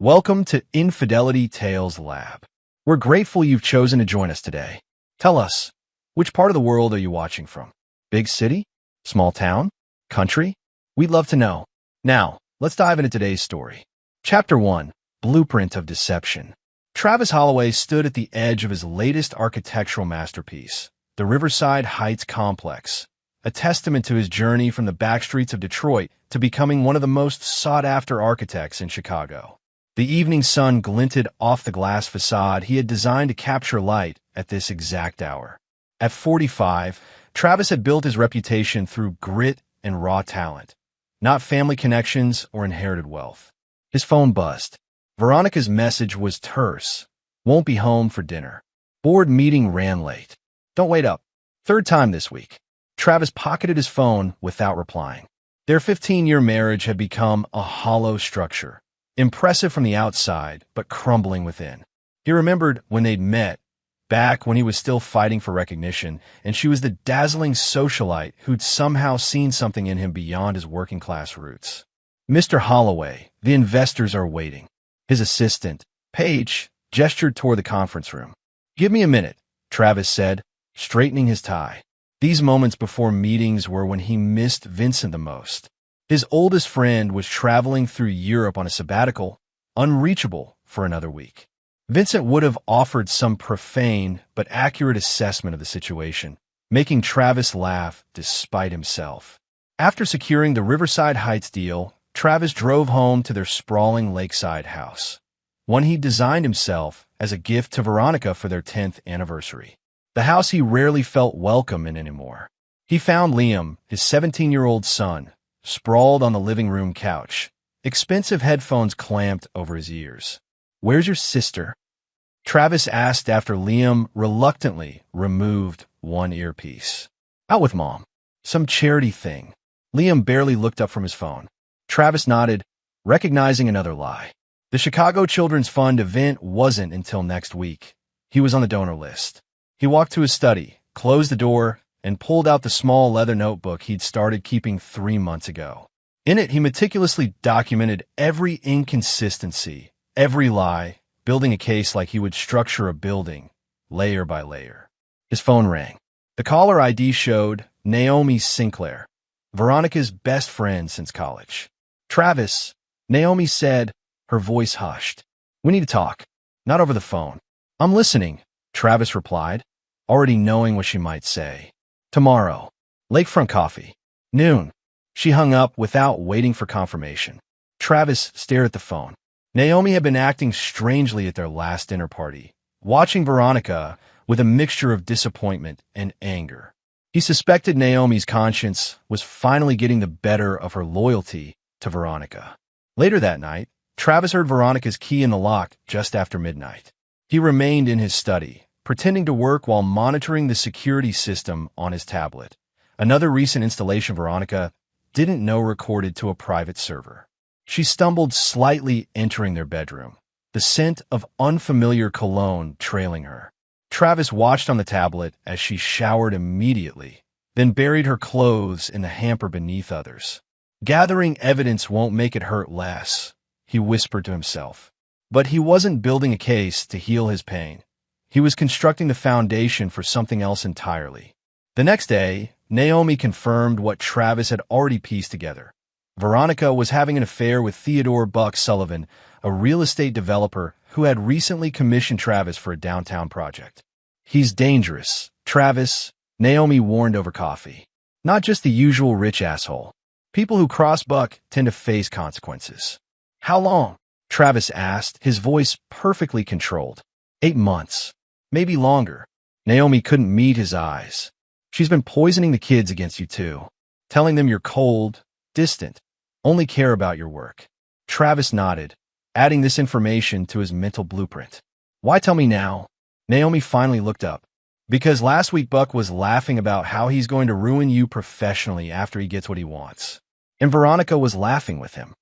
Welcome to Infidelity Tales Lab. We're grateful you've chosen to join us today. Tell us, which part of the world are you watching from? Big city? Small town? Country? We'd love to know. Now, let's dive into today's story. Chapter 1. Blueprint of Deception. Travis Holloway stood at the edge of his latest architectural masterpiece, the Riverside Heights complex, a testament to his journey from the backstreets of Detroit to becoming one of the most sought-after architects in Chicago. The evening sun glinted off the glass facade he had designed to capture light at this exact hour. At 45, Travis had built his reputation through grit and raw talent, not family connections or inherited wealth. His phone buzzed. Veronica's message was terse. Won't be home for dinner. Board meeting ran late. Don't wait up. Third time this week. Travis pocketed his phone without replying. Their 15-year marriage had become a hollow structure. Impressive from the outside, but crumbling within. He remembered when they'd met, back when he was still fighting for recognition, and she was the dazzling socialite who'd somehow seen something in him beyond his working-class roots. Mr. Holloway, the investors are waiting. His assistant, Paige, gestured toward the conference room. Give me a minute, Travis said, straightening his tie. These moments before meetings were when he missed Vincent the most. His oldest friend was traveling through Europe on a sabbatical, unreachable for another week. Vincent would have offered some profane but accurate assessment of the situation, making Travis laugh despite himself. After securing the Riverside Heights deal, Travis drove home to their sprawling lakeside house, one he designed himself as a gift to Veronica for their 10th anniversary. The house he rarely felt welcome in anymore. He found Liam, his 17-year-old son, sprawled on the living room couch, expensive headphones clamped over his ears. "Where's your sister?" Travis asked after Liam reluctantly removed one earpiece. "Out with Mom. Some charity thing." Liam barely looked up from his phone. Travis nodded, recognizing another lie. The Chicago Children's Fund event wasn't until next week. He was on the donor list. He walked to his study, closed the door, and pulled out the small leather notebook he'd started keeping 3 months ago. In it, he meticulously documented every inconsistency, every lie, building a case like he would structure a building, layer by layer. His phone rang. The caller ID showed Naomi Sinclair, Veronica's best friend since college. "Travis," Naomi said, her voice hushed. "We need to talk. Not over the phone." "I'm listening," Travis replied, already knowing what she might say. "Tomorrow. Lakefront coffee. Noon." She hung up without waiting for confirmation. Travis stared at the phone. Naomi had been acting strangely at their last dinner party, watching Veronica with a mixture of disappointment and anger. He suspected Naomi's conscience was finally getting the better of her loyalty to Veronica. Later that night, Travis heard Veronica's key in the lock just after midnight. He remained in his study, pretending to work while monitoring the security system on his tablet. Another recent installation Veronica didn't know recorded to a private server. She stumbled slightly entering their bedroom, the scent of unfamiliar cologne trailing her. Travis watched on the tablet as she showered immediately, then buried her clothes in the hamper beneath others. "Gathering evidence won't make it hurt less," he whispered to himself. But he wasn't building a case to heal his pain. He was constructing the foundation for something else entirely. The next day, Naomi confirmed what Travis had already pieced together. Veronica was having an affair with Theodore Buck Sullivan, a real estate developer who had recently commissioned Travis for a downtown project. "He's dangerous, Travis," Naomi warned over coffee. "Not just the usual rich asshole. People who cross Buck tend to face consequences." "How long?" Travis asked, his voice perfectly controlled. 8 months. Maybe longer. Naomi couldn't meet his eyes. "She's been poisoning the kids against you too, telling them you're cold, distant, only care about your work." Travis nodded, adding this information to his mental blueprint. "Why tell me now?" Naomi finally looked up. "Because last week Buck was laughing about how he's going to ruin you professionally after he gets what he wants." And Veronica was laughing with him.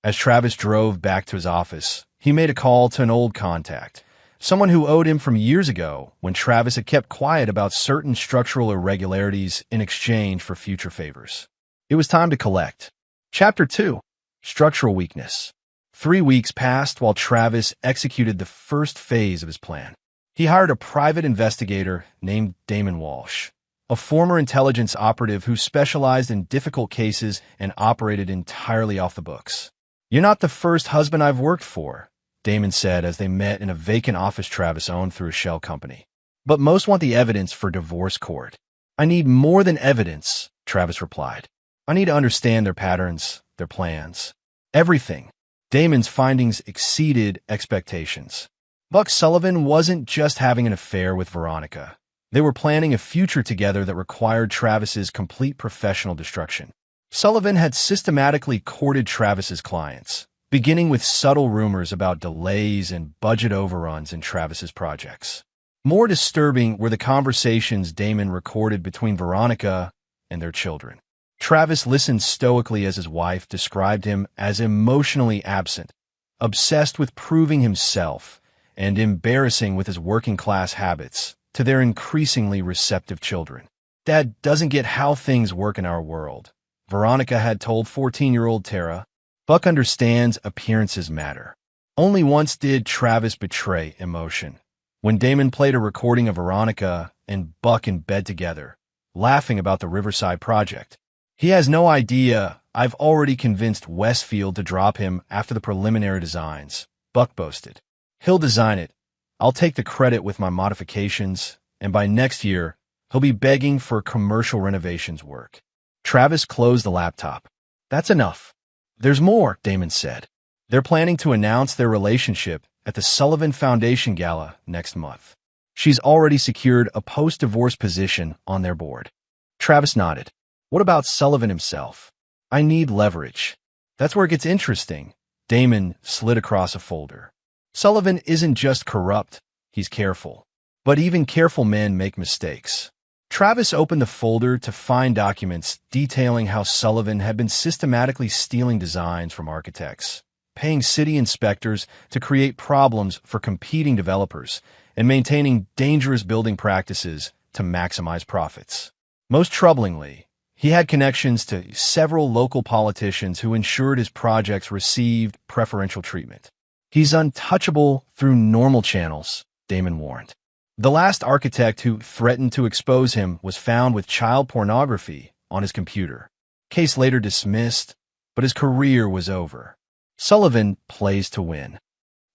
As Travis drove back to his office, he made a call to an old contact, someone who owed him from years ago when Travis had kept quiet about certain structural irregularities in exchange for future favors. It was time to collect. Chapter 2. Structural Weakness. 3 weeks passed while Travis executed the first phase of his plan. He hired a private investigator named Damon Walsh, a former intelligence operative who specialized in difficult cases and operated entirely off the books. "You're not the first husband I've worked for," Damon said as they met in a vacant office Travis owned through a shell company. "But most want the evidence for divorce court." "I need more than evidence," Travis replied. "I need to understand their patterns, their plans, everything." Damon's findings exceeded expectations. Buck Sullivan wasn't just having an affair with Veronica. They were planning a future together that required Travis's complete professional destruction. Sullivan had systematically courted Travis's clients, beginning with subtle rumors about delays and budget overruns in Travis's projects. More disturbing were the conversations Damon recorded between Veronica and their children. Travis listened stoically as his wife described him as emotionally absent, obsessed with proving himself, and embarrassing with his working-class habits to their increasingly receptive children. "Dad doesn't get how things work in our world," Veronica had told 14-year-old Tara. "Buck understands appearances matter." Only once did Travis betray emotion, when Damon played a recording of Veronica and Buck in bed together, laughing about the Riverside project. "He has no idea I've already convinced Westfield to drop him after the preliminary designs," Buck boasted. "He'll design it. I'll take the credit with my modifications, and by next year, he'll be begging for commercial renovations work." Travis closed the laptop. "That's enough." "There's more," Damon said. "They're planning to announce their relationship at the Sullivan Foundation Gala next month. She's already secured a post-divorce position on their board." Travis nodded. "What about Sullivan himself?" "I need leverage." "That's where it gets interesting." Damon slid across a folder. "Sullivan isn't just corrupt, he's careful. But even careful men make mistakes." Travis opened the folder to find documents detailing how Sullivan had been systematically stealing designs from architects, paying city inspectors to create problems for competing developers, and maintaining dangerous building practices to maximize profits. Most troublingly, he had connections to several local politicians who ensured his projects received preferential treatment. "He's untouchable through normal channels," Damon warned. The last architect who threatened to expose him was found with child pornography on his computer. Case later dismissed, but his career was over. Sullivan plays to win.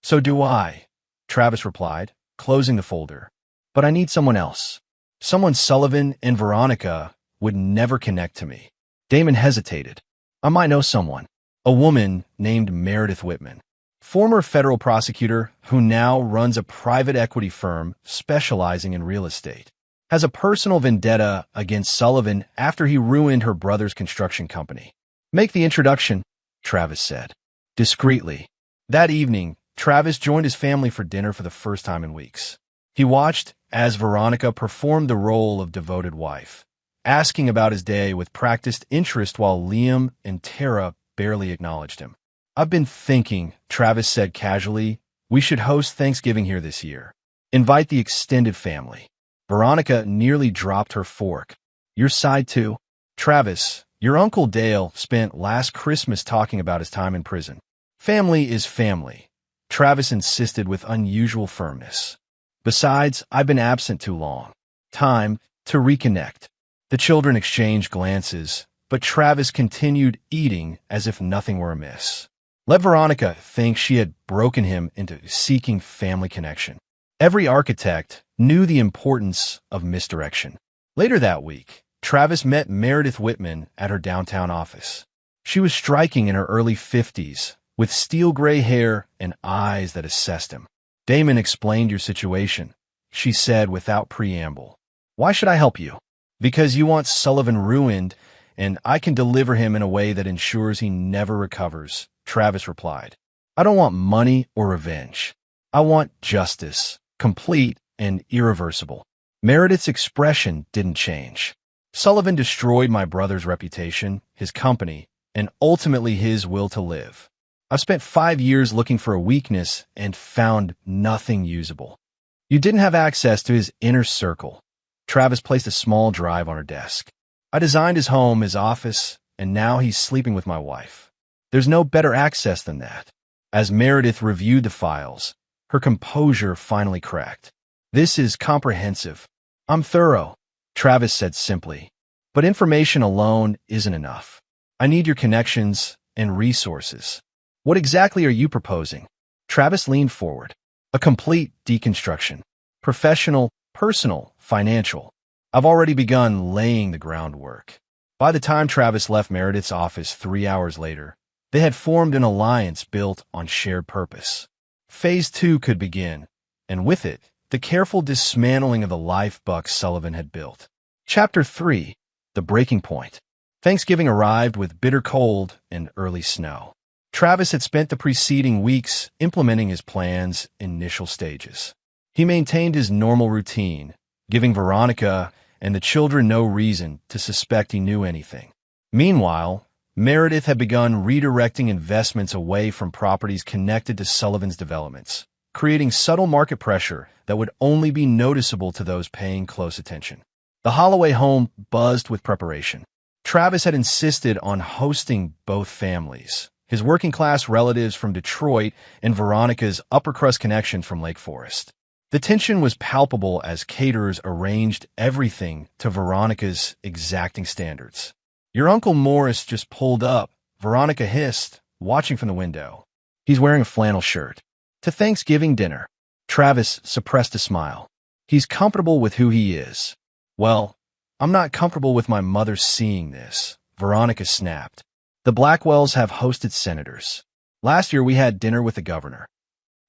"So do I," Travis replied, closing the folder. "But I need someone else. Someone Sullivan and Veronica would never connect to me." Damon hesitated. "I might know someone. A woman named Meredith Whitman, former federal prosecutor who now runs a private equity firm specializing in real estate, has a personal vendetta against Sullivan after he ruined her brother's construction company." "Make the introduction," Travis said, discreetly. That evening, Travis joined his family for dinner for the first time in weeks. He watched as Veronica performed the role of devoted wife, asking about his day with practiced interest while Liam and Tara barely acknowledged him. "I've been thinking," Travis said casually, "we should host Thanksgiving here this year. Invite the extended family." Veronica nearly dropped her fork. "Your side too?" "Travis, your Uncle Dale spent last Christmas talking about his time in prison." "Family is family," Travis insisted with unusual firmness. "Besides, I've been absent too long. Time to reconnect." The children exchanged glances, but Travis continued eating as if nothing were amiss. Let Veronica think she had broken him into seeking family connection. Every architect knew the importance of misdirection. Later that week, Travis met Meredith Whitman at her downtown office. She was striking in her early 50s, with steel gray hair and eyes that assessed him. "Damon explained your situation," she said without preamble. "Why should I help you?" "Because you want Sullivan ruined, and I can deliver him in a way that ensures he never recovers," Travis replied. "I don't want money or revenge. I want justice, complete and irreversible." Meredith's expression didn't change. "Sullivan destroyed my brother's reputation, his company, and ultimately his will to live. I've spent 5 years looking for a weakness and found nothing usable." "You didn't have access to his inner circle." Travis placed a small drive on her desk. "I designed his home, his office, and now he's sleeping with my wife. There's no better access than that." As Meredith reviewed the files, her composure finally cracked. "This is comprehensive. I'm thorough," Travis said simply. "But information alone isn't enough. I need your connections and resources." "What exactly are you proposing?" Travis leaned forward. "A complete deconstruction. Professional, personal, financial. I've already begun laying the groundwork." By the time Travis left Meredith's office 3 hours later, they had formed an alliance built on shared purpose. Phase 2 could begin, and with it, the careful dismantling of the life Buck Sullivan had built. Chapter 3: The Breaking Point. Thanksgiving arrived with bitter cold and early snow. Travis had spent the preceding weeks implementing his plan's initial stages. He maintained his normal routine, giving Veronica and the children no reason to suspect he knew anything. Meanwhile, Meredith had begun redirecting investments away from properties connected to Sullivan's developments, creating subtle market pressure that would only be noticeable to those paying close attention. The Holloway home buzzed with preparation. Travis had insisted on hosting both families, his working-class relatives from Detroit and Veronica's upper-crust connections from Lake Forest. The tension was palpable as caterers arranged everything to Veronica's exacting standards. "Your Uncle Morris just pulled up," Veronica hissed, watching from the window. "He's wearing a flannel shirt. To Thanksgiving dinner." Travis suppressed a smile. "He's comfortable with who he is." "Well, I'm not comfortable with my mother seeing this," Veronica snapped. "The Blackwells have hosted senators. Last year we had dinner with the governor.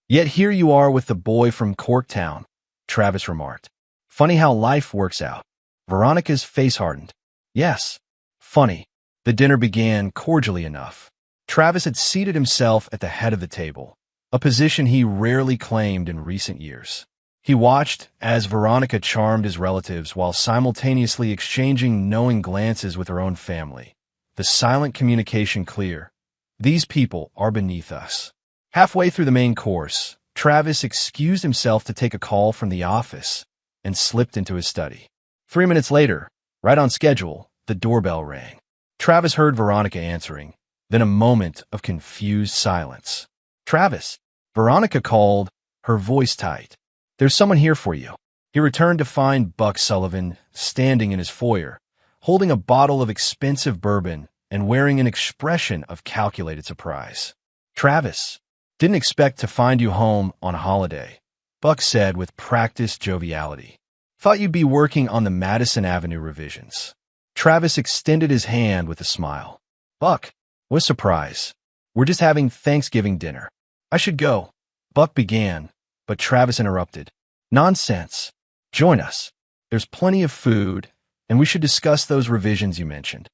Yet here you are with the boy from Corktown," Travis remarked. "Funny how life works out." Veronica's face hardened. "Yes, funny." The dinner began cordially enough. Travis had seated himself at the head of the table, a position he rarely claimed in recent years. He watched as Veronica charmed his relatives while simultaneously exchanging knowing glances with her own family. The silent communication clear. These people are beneath us. Halfway through the main course, Travis excused himself to take a call from the office and slipped into his study. 3 minutes later, right on schedule, the doorbell rang. Travis heard Veronica answering, then a moment of confused silence. "Travis," Veronica called, her voice tight. "There's someone here for you." He returned to find Buck Sullivan standing in his foyer, holding a bottle of expensive bourbon and wearing an expression of calculated surprise. "Travis, didn't expect to find you home on holiday," Buck said with practiced joviality. "Thought you'd be working on the Madison Avenue revisions." Travis extended his hand with a smile. "Buck, what a surprise. We're just having Thanksgiving dinner. I should go," Buck began, but Travis interrupted. "Nonsense. Join us. There's plenty of food, and we should discuss those revisions you mentioned."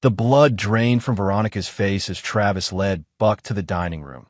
The blood drained from Veronica's face as Travis led Buck to the dining room,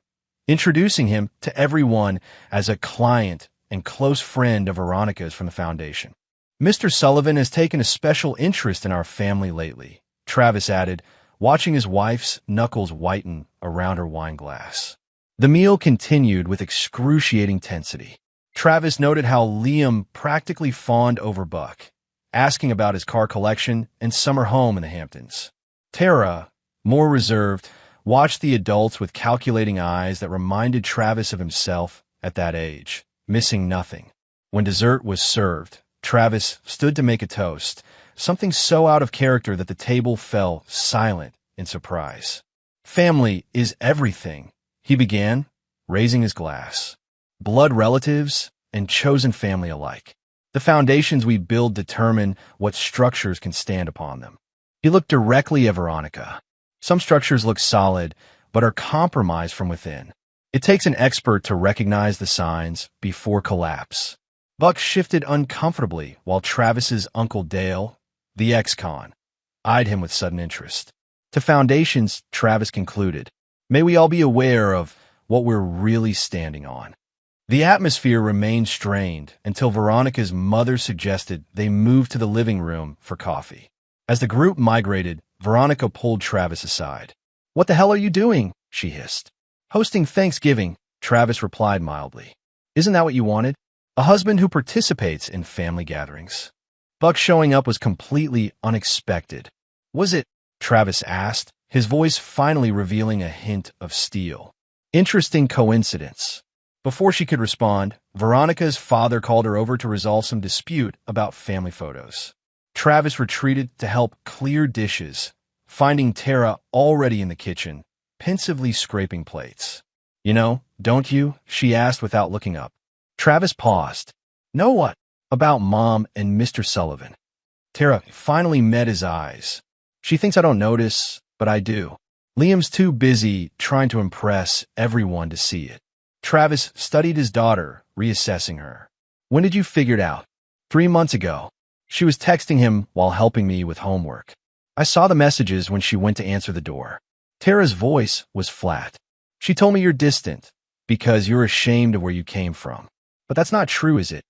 introducing him to everyone as a client and close friend of Veronica's from the foundation. "Mr. Sullivan has taken a special interest in our family lately," Travis added, watching his wife's knuckles whiten around her wine glass. The meal continued with excruciating tensity. Travis noted how Liam practically fawned over Buck, asking about his car collection and summer home in the Hamptons. Tara, more reserved, watched the adults with calculating eyes that reminded Travis of himself at that age, missing nothing. When dessert was served, Travis stood to make a toast, something so out of character that the table fell silent in surprise. "Family is everything," he began, raising his glass. "Blood relatives and chosen family alike. The foundations we build determine what structures can stand upon them." He looked directly at Veronica. "Some structures look solid, but are compromised from within. It takes an expert to recognize the signs before collapse." Buck shifted uncomfortably while Travis's Uncle Dale, the ex-con, eyed him with sudden interest. "To foundations," Travis concluded, "may we all be aware of what we're really standing on." The atmosphere remained strained until Veronica's mother suggested they move to the living room for coffee. As the group migrated, Veronica pulled Travis aside. "What the hell are you doing?" she hissed. "Hosting Thanksgiving," Travis replied mildly. "Isn't that what you wanted? A husband who participates in family gatherings." Buck showing up was completely unexpected. "Was it?" Travis asked, his voice finally revealing a hint of steel. Interesting coincidence. Before she could respond, Veronica's father called her over to resolve some dispute about family photos. Travis retreated to help clear dishes, finding Tara already in the kitchen, pensively scraping plates. "You know, don't you?" she asked without looking up. Travis paused. "Know what?" "About Mom and Mr. Sullivan." Tara finally met his eyes. "She thinks I don't notice, but I do." Liam's too busy trying to impress everyone to see it. Travis studied his daughter, reassessing her. "When did you figure it out?" 3 months ago. She was texting him while helping me with homework. I saw the messages when she went to answer the door." Tara's voice was flat. "She told me you're distant because you're ashamed of where you came from. But that's not true, is it?"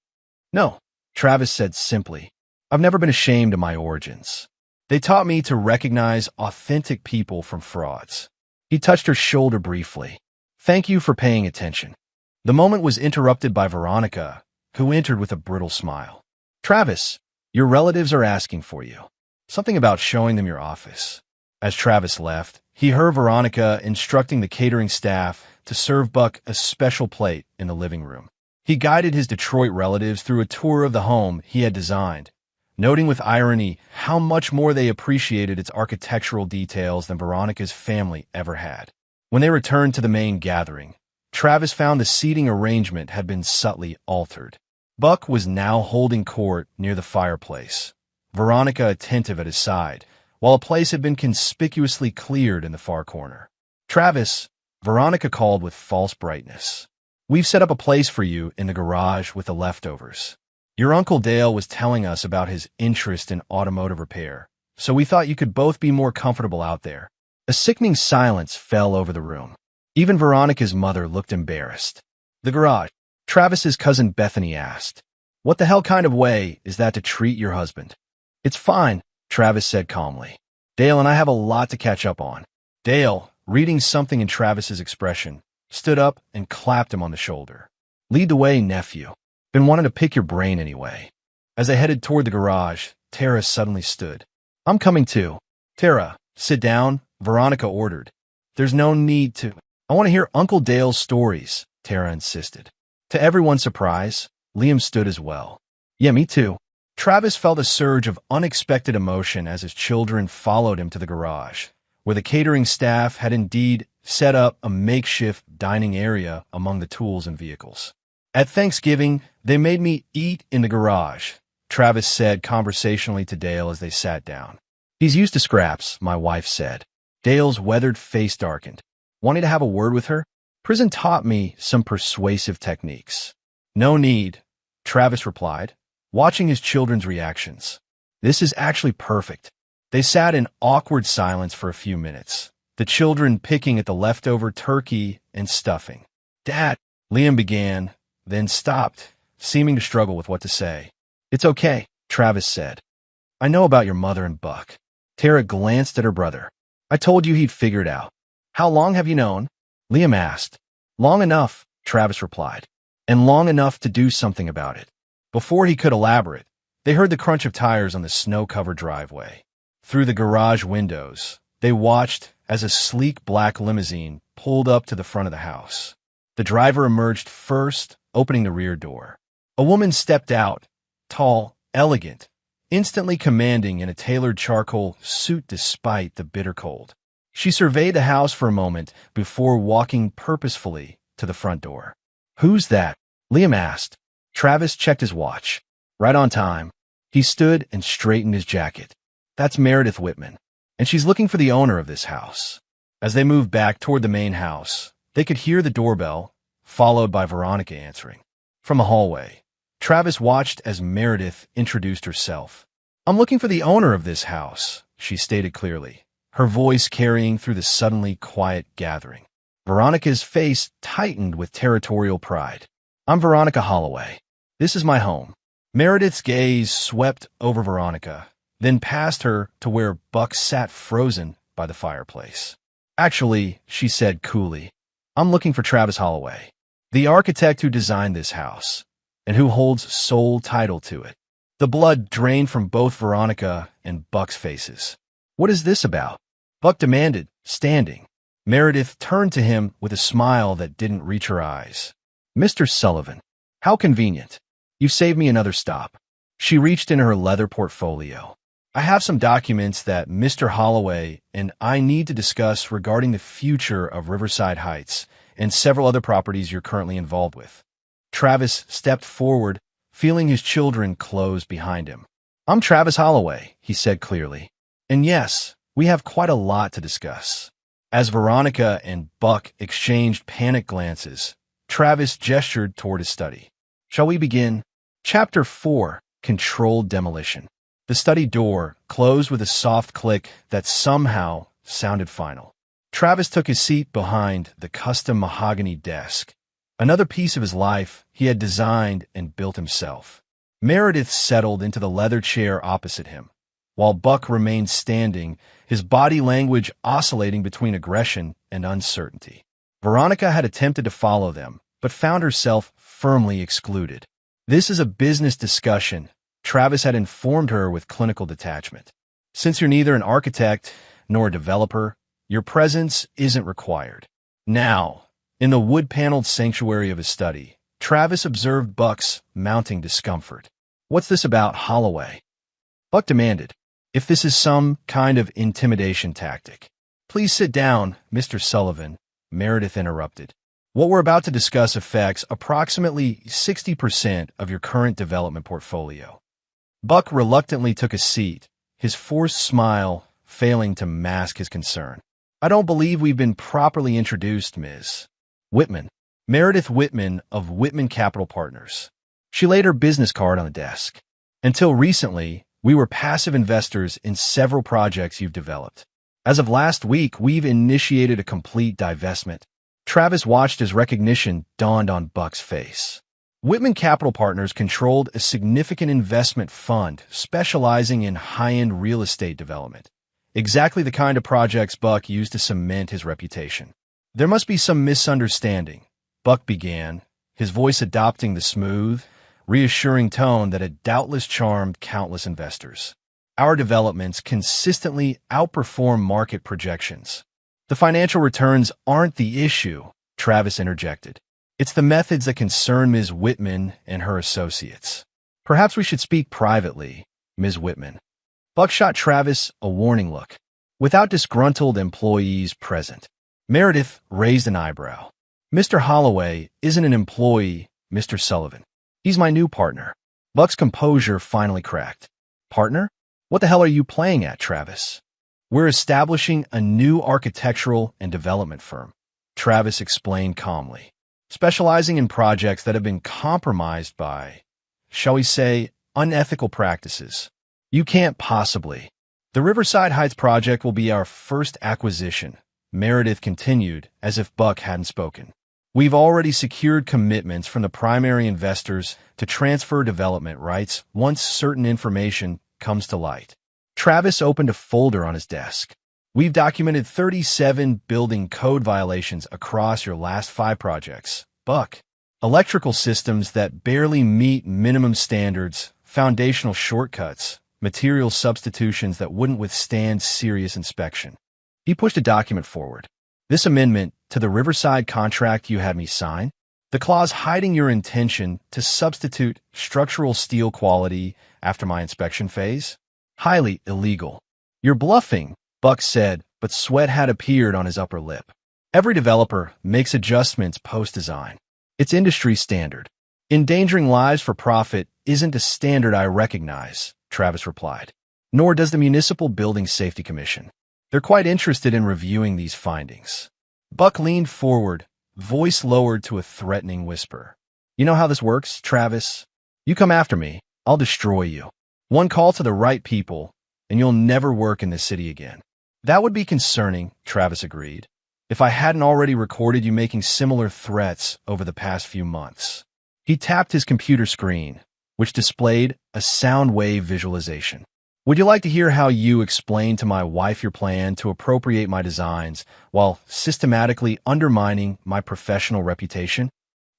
"No," Travis said simply. "I've never been ashamed of my origins. They taught me to recognize authentic people from frauds." He touched her shoulder briefly. "Thank you for paying attention." The moment was interrupted by Veronica, who entered with a brittle smile. "Travis, your relatives are asking for you. Something about showing them your office." As Travis left, he heard Veronica instructing the catering staff to serve Buck a special plate in the living room. He guided his Detroit relatives through a tour of the home he had designed, noting with irony how much more they appreciated its architectural details than Veronica's family ever had. When they returned to the main gathering, Travis found the seating arrangement had been subtly altered. Buck was now holding court near the fireplace, Veronica attentive at his side, while a place had been conspicuously cleared in the far corner. "Travis," Veronica called with false brightness, "we've set up a place for you in the garage with the leftovers. Your Uncle Dale was telling us about his interest in automotive repair, so we thought you could both be more comfortable out there." A sickening silence fell over the room. Even Veronica's mother looked embarrassed. "The garage?" Travis's cousin Bethany asked. "What the hell kind of way is that to treat your husband?" "It's fine," Travis said calmly. "Dale and I have a lot to catch up on." Dale, reading something in Travis's expression, stood up and clapped him on the shoulder. "Lead the way, nephew. Been wanting to pick your brain anyway." As they headed toward the garage, Tara suddenly stood. "I'm coming too." "Tara, sit down," Veronica ordered. "There's no need to." "I want to hear Uncle Dale's stories," Tara insisted. To everyone's surprise, Liam stood as well. "Yeah, me too." Travis felt a surge of unexpected emotion as his children followed him to the garage, where the catering staff had indeed set up a makeshift dining area among the tools and vehicles. "At Thanksgiving, they made me eat in the garage," Travis said conversationally to Dale as they sat down. "He's used to scraps," my wife said. Dale's weathered face darkened. "Wanting to have a word with her? Prison taught me some persuasive techniques." "No need," Travis replied, watching his children's reactions. "This is actually perfect." They sat in awkward silence for a few minutes, the children picking at the leftover turkey and stuffing. "Dad," Liam began, then stopped, seeming to struggle with what to say. "It's okay," Travis said. "I know about your mother and Buck." Tara glanced at her brother. "I told you he'd figure it out." "How long have you known?" Liam asked. "Long enough," Travis replied, "and long enough to do something about it." Before he could elaborate, they heard the crunch of tires on the snow-covered driveway. Through the garage windows, they watched as a sleek black limousine pulled up to the front of the house. The driver emerged first, opening the rear door. A woman stepped out, tall, elegant, instantly commanding in a tailored charcoal suit despite the bitter cold. She surveyed the house for a moment before walking purposefully to the front door. "Who's that?" Liam asked. Travis checked his watch. Right on time. He stood and straightened his jacket. "That's Meredith Whitman, and she's looking for the owner of this house." As they moved back toward the main house, they could hear the doorbell, followed by Veronica answering. From the hallway, Travis watched as Meredith introduced herself. "I'm looking for the owner of this house," she stated clearly, her voice carrying through the suddenly quiet gathering. Veronica's face tightened with territorial pride. "I'm Veronica Holloway. This is my home." Meredith's gaze swept over Veronica, then past her to where Buck sat frozen by the fireplace. "Actually," she said coolly, "I'm looking for Travis Holloway, the architect who designed this house, and who holds sole title to it." The blood drained from both Veronica and Buck's faces. "What is this about?" Buck demanded, standing. Meredith turned to him with a smile that didn't reach her eyes. Mr. Sullivan, how convenient. You've saved me another stop. She reached in her leather portfolio. I have some documents that Mr. Holloway and I need to discuss regarding the future of Riverside Heights and several other properties you're currently involved with. Travis stepped forward, feeling his children close behind him. I'm Travis Holloway, he said clearly. And yes, we have quite a lot to discuss. As Veronica and Buck exchanged panic glances, Travis gestured toward his study. Shall we begin? Chapter 4, Controlled Demolition. The study door closed with a soft click that somehow sounded final. Travis took his seat behind the custom mahogany desk. Another piece of his life he had designed and built himself. Meredith settled into the leather chair opposite him, while Buck remained standing, his body language oscillating between aggression and uncertainty. Veronica had attempted to follow them, but found herself firmly excluded. This is a business discussion, Travis had informed her with clinical detachment. Since you're neither an architect nor a developer, your presence isn't required. Now, in the wood-paneled sanctuary of his study, Travis observed Buck's mounting discomfort. What's this about Holloway? Buck demanded. If this is some kind of intimidation tactic. Please sit down, Mr. Sullivan, Meredith interrupted. What we're about to discuss affects approximately 60% of your current development portfolio. Buck reluctantly took a seat, his forced smile failing to mask his concern. I don't believe we've been properly introduced, Ms. Whitman. Meredith Whitman of Whitman Capital Partners. She laid her business card on the desk. Until recently, we were passive investors in several projects you've developed. As of last week, we've initiated a complete divestment. Travis watched as recognition dawned on Buck's face. Whitman Capital Partners controlled a significant investment fund specializing in high-end real estate development. Exactly the kind of projects Buck used to cement his reputation. There must be some misunderstanding, Buck began, his voice adopting the smooth, reassuring tone that had doubtless charmed countless investors. Our developments consistently outperform market projections. The financial returns aren't the issue, Travis interjected. It's the methods that concern Ms. Whitman and her associates. Perhaps we should speak privately, Ms. Whitman. Buck shot Travis a warning look. Without disgruntled employees present, Meredith raised an eyebrow. Mr. Holloway isn't an employee, Mr. Sullivan. He's my new partner. Buck's composure finally cracked. Partner? What the hell are you playing at, Travis? We're establishing a new architectural and development firm, Travis explained calmly, specializing in projects that have been compromised by, shall we say, unethical practices. You can't possibly. The Riverside Heights project will be our first acquisition, Meredith continued, as if Buck hadn't spoken. We've already secured commitments from the primary investors to transfer development rights once certain information comes to light. Travis opened a folder on his desk. We've documented 37 building code violations across your last 5 projects. Buck. Electrical systems that barely meet minimum standards, foundational shortcuts, material substitutions that wouldn't withstand serious inspection. He pushed a document forward. This amendment to the Riverside contract you had me sign, the clause hiding your intention to substitute structural steel quality after my inspection phase? Highly illegal. You're bluffing, Buck said, but sweat had appeared on his upper lip. Every developer makes adjustments post-design. It's industry standard. Endangering lives for profit isn't a standard I recognize, Travis replied. Nor does the Municipal Building Safety Commission. They're quite interested in reviewing these findings. Buck leaned forward, voice lowered to a threatening whisper. You know how this works, Travis? You come after me, I'll destroy you. One call to the right people, and you'll never work in this city again. That would be concerning, Travis agreed, if I hadn't already recorded you making similar threats over the past few months. He tapped his computer screen, which displayed a sound wave visualization. Would you like to hear how you explained to my wife your plan to appropriate my designs while systematically undermining my professional reputation?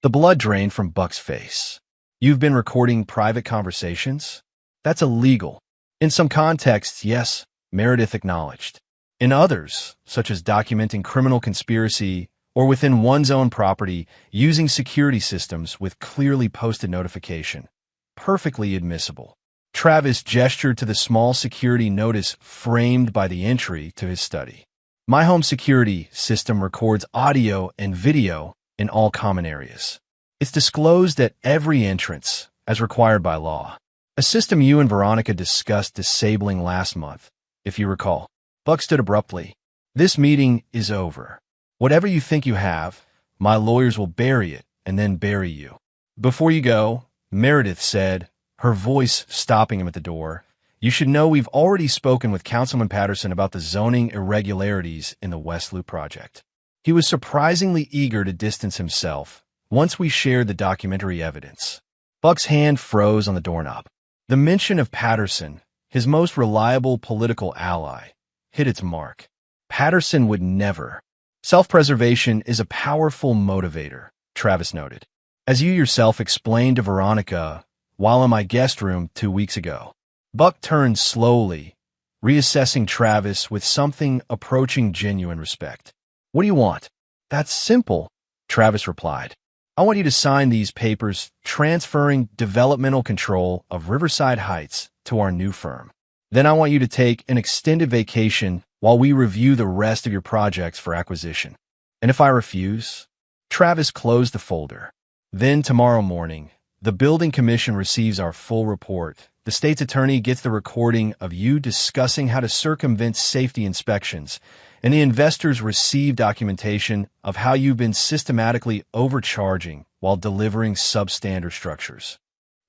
The blood drained from Buck's face. You've been recording private conversations? That's illegal. In some contexts, yes, Meredith acknowledged. In others, such as documenting criminal conspiracy or within one's own property, using security systems with clearly posted notification. Perfectly admissible. Travis gestured to the small security notice framed by the entry to his study. My home security system records audio and video in all common areas. It's disclosed at every entrance, as required by law. A system you and Veronica discussed disabling last month, if you recall. Buck stood abruptly. This meeting is over. Whatever you think you have, my lawyers will bury it and then bury you. Before you go, Meredith said, her voice stopping him at the door, you should know we've already spoken with Councilman Patterson about the zoning irregularities in the West Loop project. He was surprisingly eager to distance himself once we shared the documentary evidence. Buck's hand froze on the doorknob. The mention of Patterson, his most reliable political ally, hit its mark. Patterson would never. Self-preservation is a powerful motivator, Travis noted. As you yourself explained to Veronica while in my guest room 2 weeks ago. Buck turned slowly, reassessing Travis with something approaching genuine respect. What do you want? That's simple, Travis replied. I want you to sign these papers transferring developmental control of Riverside Heights to our new firm. Then I want you to take an extended vacation while we review the rest of your projects for acquisition. And if I refuse? Travis closed the folder. Then tomorrow morning, the building commission receives our full report. The state's attorney gets the recording of you discussing how to circumvent safety inspections, and the investors receive documentation of how you've been systematically overcharging while delivering substandard structures.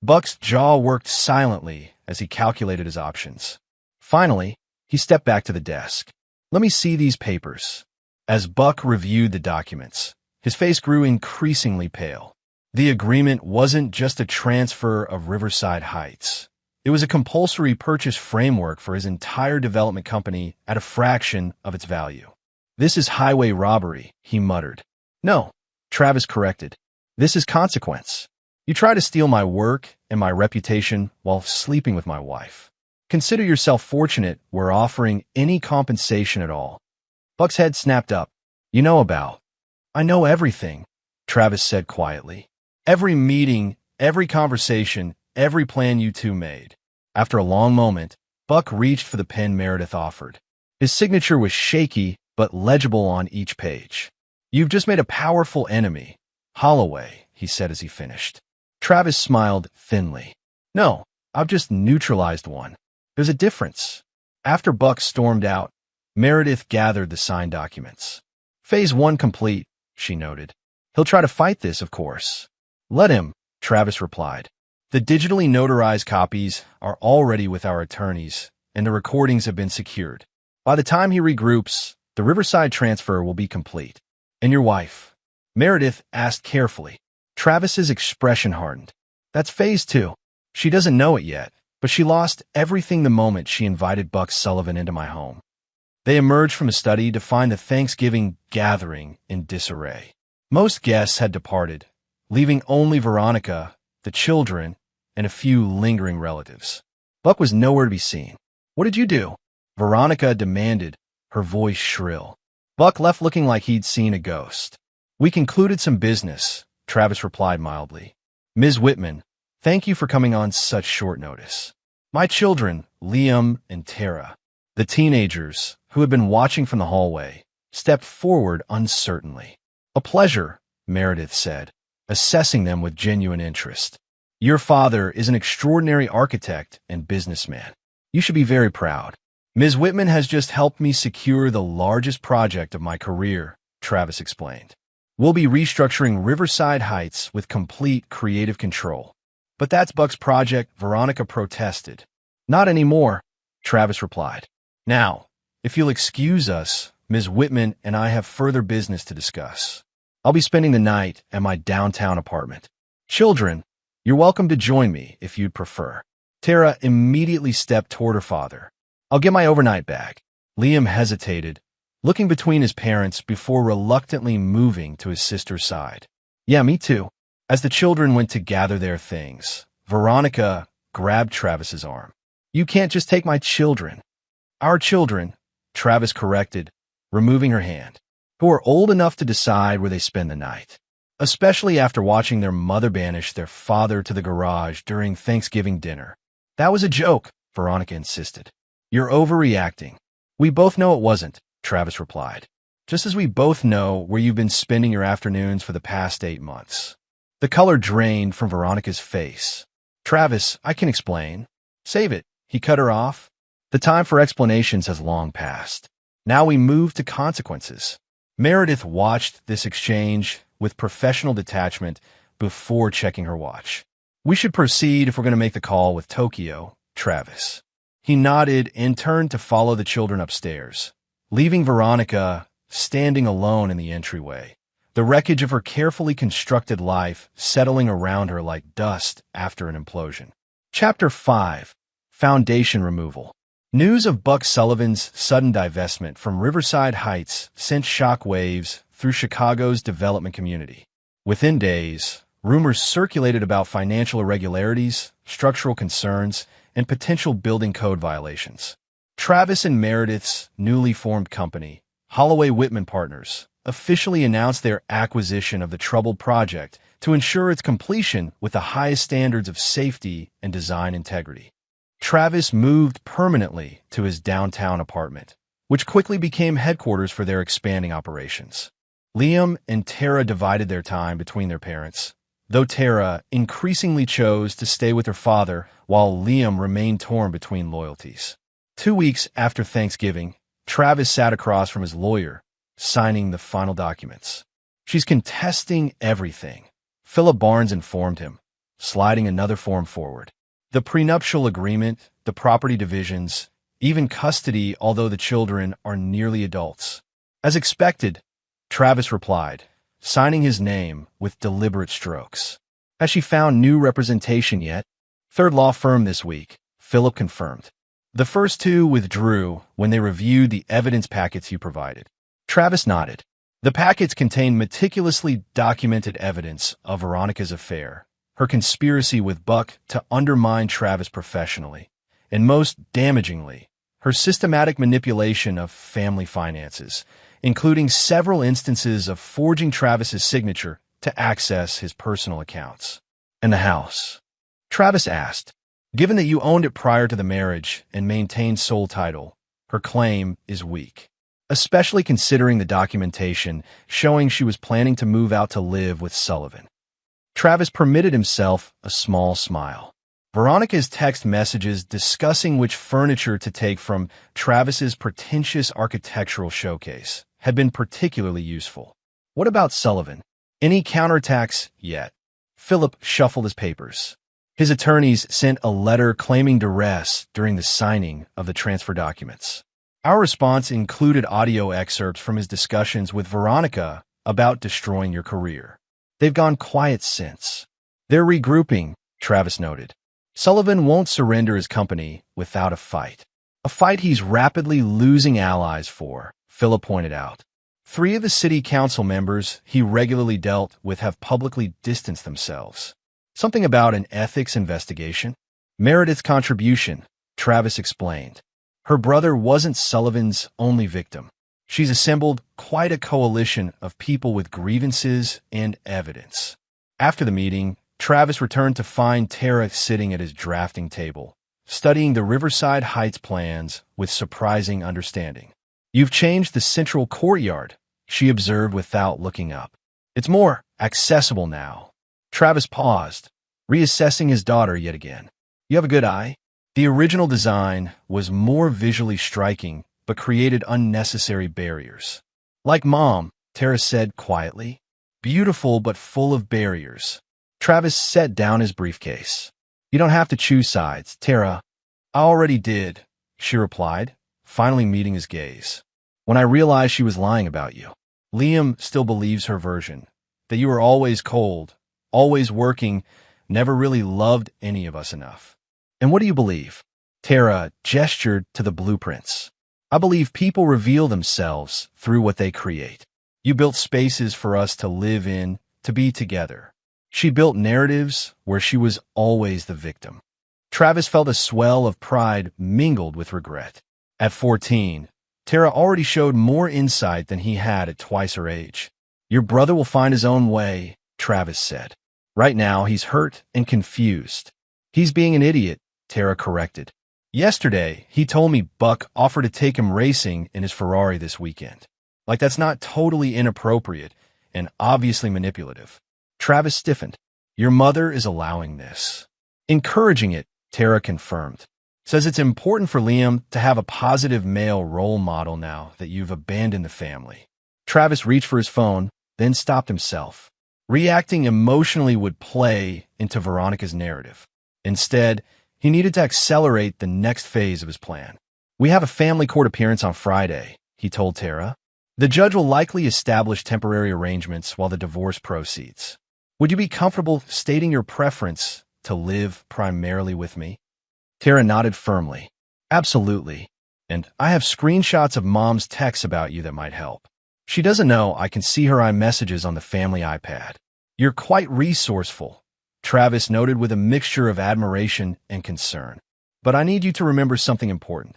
Buck's jaw worked silently as he calculated his options. Finally, he stepped back to the desk. Let me see these papers. As Buck reviewed the documents, his face grew increasingly pale. The agreement wasn't just a transfer of Riverside Heights. It was a compulsory purchase framework for his entire development company at a fraction of its value. This is highway robbery, he muttered. No, Travis corrected. This is consequence. You try to steal my work and my reputation while sleeping with my wife. Consider yourself fortunate we're offering any compensation at all. Buck's head snapped up. You know about. I know everything, Travis said quietly. Every meeting, every conversation, every plan you two made. After a long moment, Buck reached for the pen Meredith offered. His signature was shaky but legible on each page. You've just made a powerful enemy. Holloway, he said as he finished. Travis smiled thinly. No, I've just neutralized one. There's a difference. After Buck stormed out, Meredith gathered the signed documents. Phase 1 complete, she noted. He'll try to fight this, of course. Let him, Travis replied. The digitally notarized copies are already with our attorneys, and the recordings have been secured. By the time he regroups, the Riverside transfer will be complete. And your wife? Meredith asked carefully. Travis's expression hardened. That's phase 2. She doesn't know it yet, but she lost everything the moment she invited Buck Sullivan into my home. They emerged from a study to find the Thanksgiving gathering in disarray. Most guests had departed, leaving only Veronica, the children, and a few lingering relatives. Buck was nowhere to be seen. What did you do? Veronica demanded, her voice shrill. Buck left looking like he'd seen a ghost. We concluded some business, Travis replied mildly. Ms. Whitman, thank you for coming on such short notice. My children, Liam and Tara, the teenagers who had been watching from the hallway, stepped forward uncertainly. A pleasure, Meredith said, assessing them with genuine interest. Your father is an extraordinary architect and businessman. You should be very proud. Ms. Whitman has just helped me secure the largest project of my career, Travis explained. We'll be restructuring Riverside Heights with complete creative control. But that's Buck's project, Veronica protested. Not anymore, Travis replied. Now, if you'll excuse us, Ms. Whitman and I have further business to discuss. I'll be spending the night at my downtown apartment. Children, you're welcome to join me if you'd prefer. Tara immediately stepped toward her father. I'll get my overnight bag. Liam hesitated, looking between his parents before reluctantly moving to his sister's side. Yeah, me too. As the children went to gather their things, Veronica grabbed Travis's arm. You can't just take my children. Our children, Travis corrected, removing her hand. Who are old enough to decide where they spend the night, especially after watching their mother banish their father to the garage during Thanksgiving dinner. That was a joke, Veronica insisted. You're overreacting. We both know it wasn't, Travis replied. Just as we both know where you've been spending your afternoons for the past 8 months. The color drained from Veronica's face. Travis, I can explain. Save it, he cut her off. The time for explanations has long passed. Now we move to consequences. Meredith watched this exchange with professional detachment before checking her watch. We should proceed if we're going to make the call with Tokyo, Travis. He nodded and turned to follow the children upstairs, leaving Veronica standing alone in the entryway, the wreckage of her carefully constructed life settling around her like dust after an implosion. Chapter 5. Foundation Removal. News of Buck Sullivan's sudden divestment from Riverside Heights sent shockwaves through Chicago's development community. Within days, rumors circulated about financial irregularities, structural concerns, and potential building code violations. Travis and Meredith's newly formed company, Holloway Whitman Partners, officially announced their acquisition of the troubled project to ensure its completion with the highest standards of safety and design integrity. Travis moved permanently to his downtown apartment, which quickly became headquarters for their expanding operations. Liam and Tara divided their time between their parents, though Tara increasingly chose to stay with her father while Liam remained torn between loyalties. 2 weeks after Thanksgiving, Travis sat across from his lawyer, signing the final documents. She's contesting everything, Philip Barnes informed him, sliding another form forward. The prenuptial agreement, the property divisions, even custody, although the children are nearly adults. As expected, Travis replied, signing his name with deliberate strokes. Has she found new representation yet? Third law firm this week, Philip confirmed. The first 2 withdrew when they reviewed the evidence packets you provided. Travis nodded. The packets contained meticulously documented evidence of Veronica's affair, her conspiracy with Buck to undermine Travis professionally, and most damagingly, her systematic manipulation of family finances, including several instances of forging Travis's signature to access his personal accounts. And the house? Travis asked. Given that you owned it prior to the marriage and maintained sole title, her claim is weak, especially considering the documentation showing she was planning to move out to live with Sullivan. Travis permitted himself a small smile. Veronica's text messages discussing which furniture to take from Travis's pretentious architectural showcase had been particularly useful. What about Sullivan? Any counterattacks yet? Philip shuffled his papers. His attorneys sent a letter claiming duress during the signing of the transfer documents. Our response included audio excerpts from his discussions with Veronica about destroying your career. They've gone quiet since. They're regrouping, Travis noted. Sullivan won't surrender his company without a fight. A fight he's rapidly losing allies for, Philip pointed out. 3 of the city council members he regularly dealt with have publicly distanced themselves. Something about an ethics investigation? Meredith's contribution, Travis explained. Her brother wasn't Sullivan's only victim. She's assembled quite a coalition of people with grievances and evidence. After the meeting, Travis returned to find Tara sitting at his drafting table, studying the Riverside Heights plans with surprising understanding. You've changed the central courtyard, she observed without looking up. It's more accessible now. Travis paused, reassessing his daughter yet again. You have a good eye. The original design was more visually striking, but created unnecessary barriers. Like Mom, Tara said quietly. Beautiful but full of barriers. Travis set down his briefcase. You don't have to choose sides, Tara. I already did, she replied, finally meeting his gaze. When I realized she was lying about you. Liam still believes her version, that you were always cold, always working, never really loved any of us enough. And what do you believe? Tara gestured to the blueprints. I believe people reveal themselves through what they create. You built spaces for us to live in, to be together. She built narratives where she was always the victim. Travis felt a swell of pride mingled with regret. At 14, Tara already showed more insight than he had at twice her age. Your brother will find his own way, Travis said. Right now, he's hurt and confused. He's being an idiot, Tara corrected. Yesterday, he told me Buck offered to take him racing in his Ferrari this weekend. Like that's not totally inappropriate and obviously manipulative. Travis stiffened. Your mother is allowing this. Encouraging it, Tara confirmed. Says it's important for Liam to have a positive male role model now that you've abandoned the family. Travis reached for his phone, then stopped himself. Reacting emotionally would play into Veronica's narrative. Instead, he needed to accelerate the next phase of his plan. We have a family court appearance on Friday, he told Tara. The judge will likely establish temporary arrangements while the divorce proceeds. Would you be comfortable stating your preference to live primarily with me? Tara nodded firmly. Absolutely. And I have screenshots of Mom's texts about you that might help. She doesn't know I can see her iMessages on the family iPad. You're quite resourceful, Travis noted with a mixture of admiration and concern. But I need you to remember something important.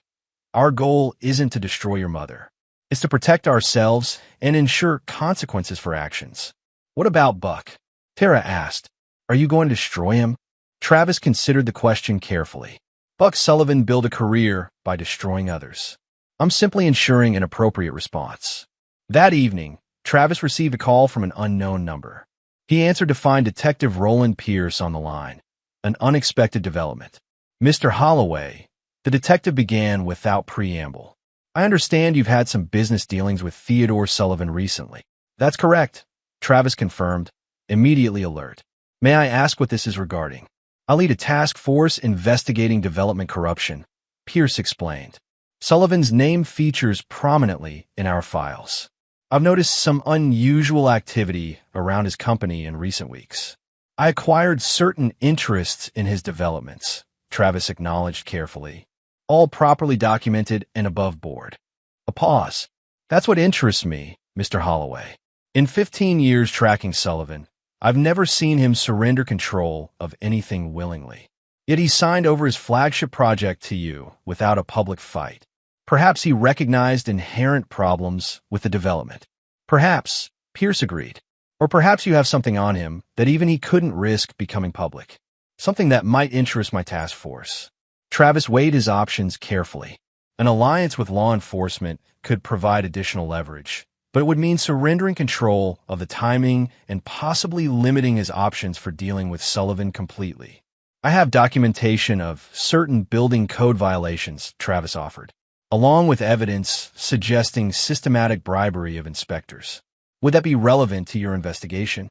Our goal isn't to destroy your mother. It's to protect ourselves and ensure consequences for actions. What about Buck? Tara asked. Are you going to destroy him? Travis considered the question carefully. Buck Sullivan built a career by destroying others. I'm simply ensuring an appropriate response. That evening, Travis received a call from an unknown number. He answered to find Detective Roland Pierce on the line. An unexpected development. Mr. Holloway, the detective began without preamble. I understand you've had some business dealings with Theodore Sullivan recently. That's correct, Travis confirmed, immediately alert. May I ask what this is regarding? I'll lead a task force investigating development corruption, Pierce explained. Sullivan's name features prominently in our files. I've noticed some unusual activity around his company in recent weeks. I acquired certain interests in his developments, Travis acknowledged carefully. All properly documented and above board. A pause. That's what interests me, Mr. Holloway. In 15 years tracking Sullivan, I've never seen him surrender control of anything willingly. Yet he signed over his flagship project to you without a public fight. Perhaps he recognized inherent problems with the development. Perhaps, Pierce agreed. Or perhaps you have something on him that even he couldn't risk becoming public. Something that might interest my task force. Travis weighed his options carefully. An alliance with law enforcement could provide additional leverage, but it would mean surrendering control of the timing and possibly limiting his options for dealing with Sullivan completely. I have documentation of certain building code violations, Travis offered, along with evidence suggesting systematic bribery of inspectors. Would that be relevant to your investigation?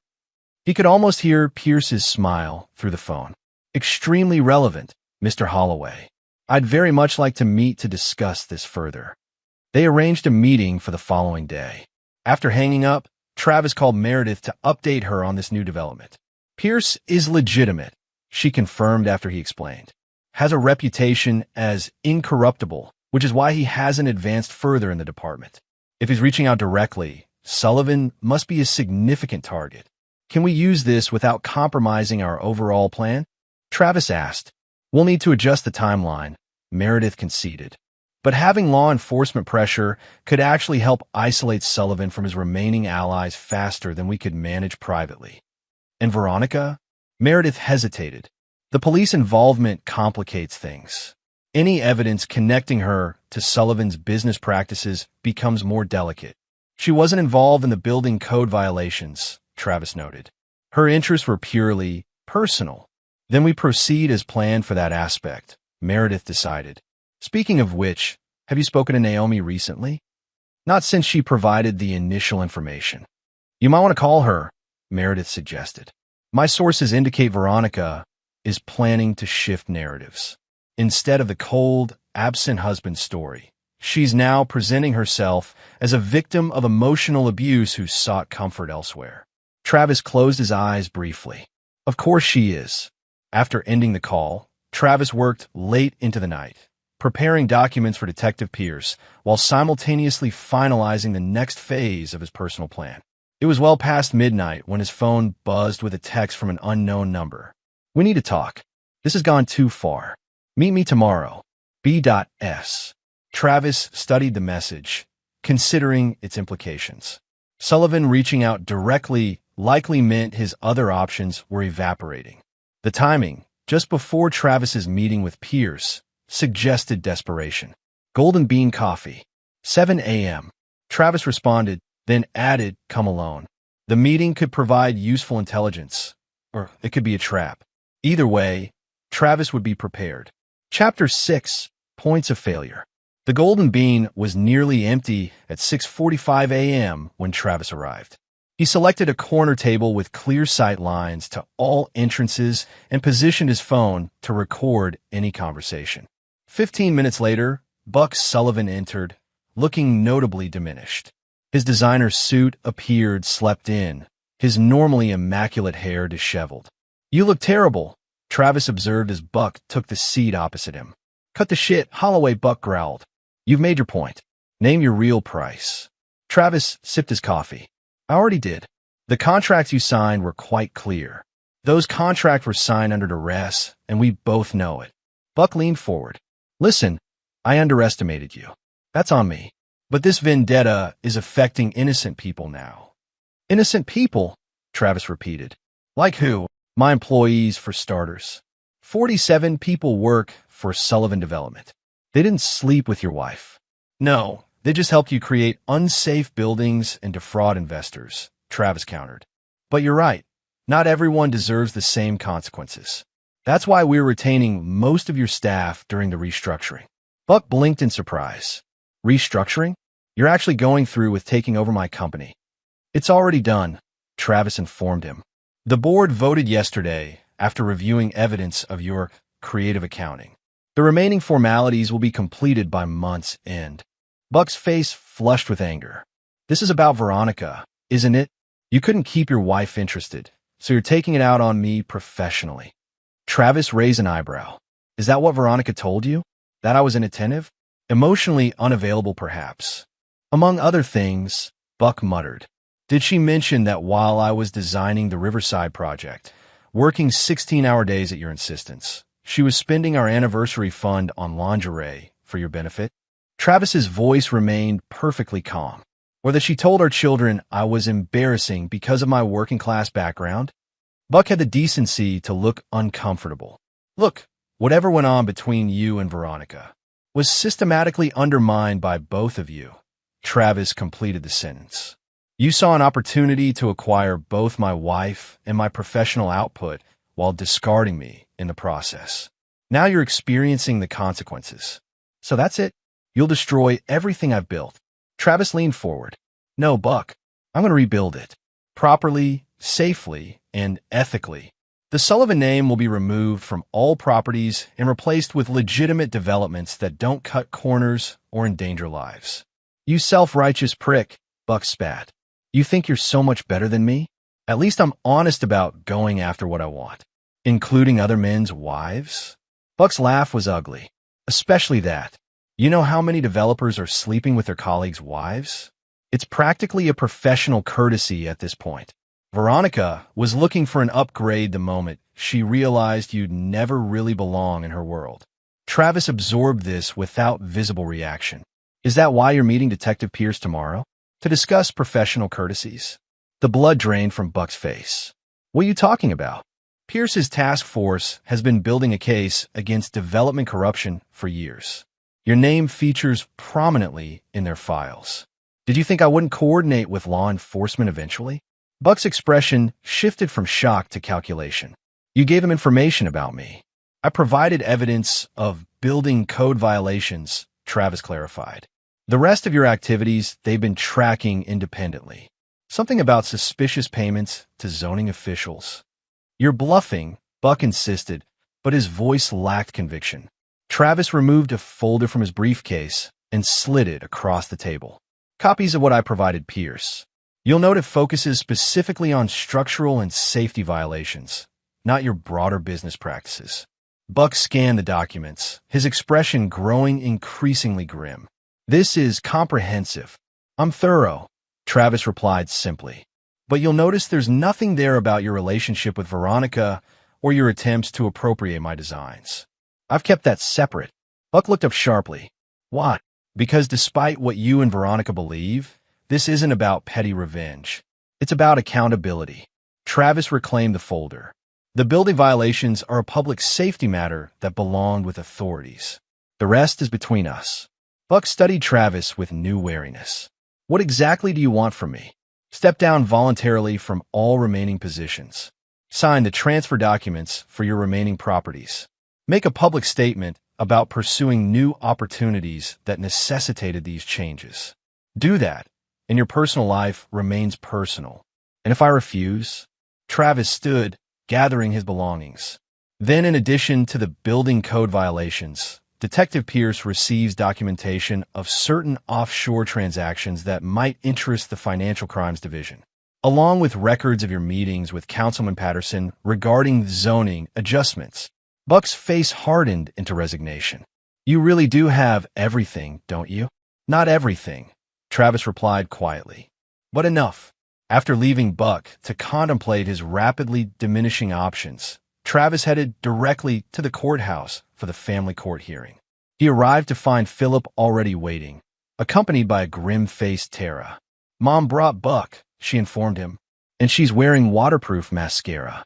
He could almost hear Pierce's smile through the phone. Extremely relevant, Mr. Holloway. I'd very much like to meet to discuss this further. They arranged a meeting for the following day. After hanging up, Travis called Meredith to update her on this new development. Pierce is legitimate, she confirmed after he explained. Has a reputation as incorruptible, which is why he hasn't advanced further in the department. If he's reaching out directly, Sullivan must be a significant target. Can we use this without compromising our overall plan? Travis asked. We'll need to adjust the timeline, Meredith conceded. But having law enforcement pressure could actually help isolate Sullivan from his remaining allies faster than we could manage privately. And Veronica? Meredith hesitated. The police involvement complicates things. Any evidence connecting her to Sullivan's business practices becomes more delicate. She wasn't involved in the building code violations, Travis noted. Her interests were purely personal. Then we proceed as planned for that aspect, Meredith decided. Speaking of which, have you spoken to Naomi recently? Not since she provided the initial information. You might want to call her, Meredith suggested. My sources indicate Veronica is planning to shift narratives. Instead of the cold, absent husband story, she's now presenting herself as a victim of emotional abuse who sought comfort elsewhere. Travis closed his eyes briefly. Of course she is. After ending the call, Travis worked late into the night, preparing documents for Detective Pierce while simultaneously finalizing the next phase of his personal plan. It was well past midnight when his phone buzzed with a text from an unknown number. We need to talk. This has gone too far. Meet me tomorrow. B.S. Travis studied the message, considering its implications. Sullivan reaching out directly likely meant his other options were evaporating. The timing, just before Travis's meeting with Pierce, suggested desperation. Golden bean coffee. 7 a.m. Travis responded, then added, come alone. The meeting could provide useful intelligence, or it could be a trap. Either way, Travis would be prepared. Chapter 6, Points of Failure. The Golden Bean was nearly empty at 6:45 a.m. when Travis arrived. He selected a corner table with clear sight lines to all entrances and positioned his phone to record any conversation. 15 minutes later, Buck Sullivan entered, looking notably diminished. His designer suit appeared slept in, his normally immaculate hair disheveled. "You look terrible," Travis observed as Buck took the seat opposite him. "Cut the shit," Holloway, Buck growled. "You've made your point. Name your real price." Travis sipped his coffee. "I already did. The contracts you signed were quite clear. Those contracts were signed under duress, and we both know it." Buck leaned forward. "Listen, I underestimated you. That's on me. But this vendetta is affecting innocent people now." "Innocent people?" Travis repeated. "Like who?" "My employees, for starters. 47 people work for Sullivan Development. They didn't sleep with your wife. No, they just helped you create unsafe buildings and defraud investors," Travis countered. "But you're right. Not everyone deserves the same consequences. That's why we're retaining most of your staff during the restructuring." Buck blinked in surprise. "Restructuring? You're actually going through with taking over my company?" "It's already done," Travis informed him. "The board voted yesterday after reviewing evidence of your creative accounting. The remaining formalities will be completed by month's end." Buck's face flushed with anger. "This is about Veronica, isn't it? You couldn't keep your wife interested, so you're taking it out on me professionally." Travis raised an eyebrow. "Is that what Veronica told you? That I was inattentive? Emotionally unavailable, perhaps?" "Among other things," Buck muttered. "Did she mention that while I was designing the Riverside project, working 16-hour days at your insistence, she was spending our anniversary fund on lingerie for your benefit?" Travis's voice remained perfectly calm. "Or that she told our children I was embarrassing because of my working-class background?" Buck had the decency to look uncomfortable. "Look, whatever went on between you and Veronica was systematically undermined by both of you." Travis completed the sentence. "You saw an opportunity to acquire both my wife and my professional output while discarding me in the process. Now you're experiencing the consequences. So that's it. You'll destroy everything I've built." Travis leaned forward. "No, Buck. I'm going to rebuild it. Properly, safely, and ethically. The Sullivan name will be removed from all properties and replaced with legitimate developments that don't cut corners or endanger lives." "You self-righteous prick," Buck spat. "You think you're so much better than me? At least I'm honest about going after what I want." "Including other men's wives?" Buck's laugh was ugly. "Especially that. You know how many developers are sleeping with their colleagues' wives? It's practically a professional courtesy at this point. Veronica was looking for an upgrade the moment she realized you'd never really belong in her world." Travis absorbed this without visible reaction. "Is that why you're meeting Detective Pierce tomorrow? To discuss professional courtesies?" The blood drained from Buck's face. "What are you talking about? Pierce's task force has been building a case against development corruption for years. Your name features prominently in their files. Did you think I wouldn't coordinate with law enforcement eventually?" Buck's expression shifted from shock to calculation. "You gave him information about me. I provided evidence of building code violations," Travis clarified. "The rest of your activities they've been tracking independently. Something about suspicious payments to zoning officials." "You're bluffing," Buck insisted, but his voice lacked conviction. Travis removed a folder from his briefcase and slid it across the table. "Copies of what I provided Pierce. You'll note it focuses specifically on structural and safety violations, not your broader business practices." Buck scanned the documents, his expression growing increasingly grim. "This is comprehensive. I'm thorough," Travis replied simply. "But you'll notice there's nothing there about your relationship with Veronica or your attempts to appropriate my designs. I've kept that separate." Buck looked up sharply. "What?" Because despite what you and Veronica believe, this isn't about petty revenge. It's about accountability. Travis reclaimed the folder. The building violations are a public safety matter that belonged with authorities. The rest is between us. Buck studied Travis with new wariness. What exactly do you want from me? Step down voluntarily from all remaining positions. Sign the transfer documents for your remaining properties. Make a public statement about pursuing new opportunities that necessitated these changes. Do that, and your personal life remains personal. And if I refuse? Travis stood, gathering his belongings. Then, in addition to the building code violations, Detective Pierce receives documentation of certain offshore transactions that might interest the Financial Crimes Division, along with records of your meetings with Councilman Patterson regarding zoning adjustments. Buck's face hardened into resignation. You really do have everything, don't you? Not everything, Travis replied quietly. But enough. After leaving Buck to contemplate his rapidly diminishing options, Travis headed directly to the courthouse for the family court hearing. He arrived to find Philip already waiting, accompanied by a grim-faced Tara. Mom brought Buck, she informed him, and she's wearing waterproof mascara.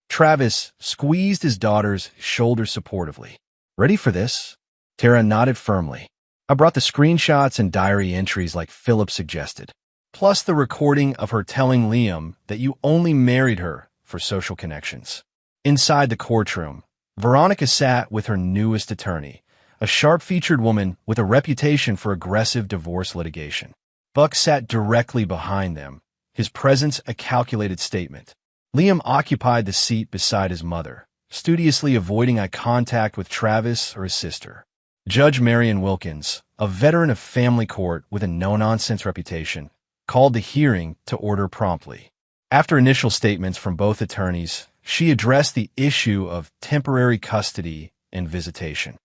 Travis squeezed his daughter's shoulder supportively. Ready for this? Tara nodded firmly. I brought the screenshots and diary entries like Philip suggested, plus the recording of her telling Liam that you only married her for social connections. Inside the courtroom, Veronica sat with her newest attorney, a sharp-featured woman with a reputation for aggressive divorce litigation. Buck sat directly behind them, his presence a calculated statement. Liam occupied the seat beside his mother, studiously avoiding eye contact with Travis or his sister. Judge Marion Wilkins, a veteran of family court with a no-nonsense reputation, called the hearing to order promptly. After initial statements from both attorneys, she addressed the issue of temporary custody and visitation.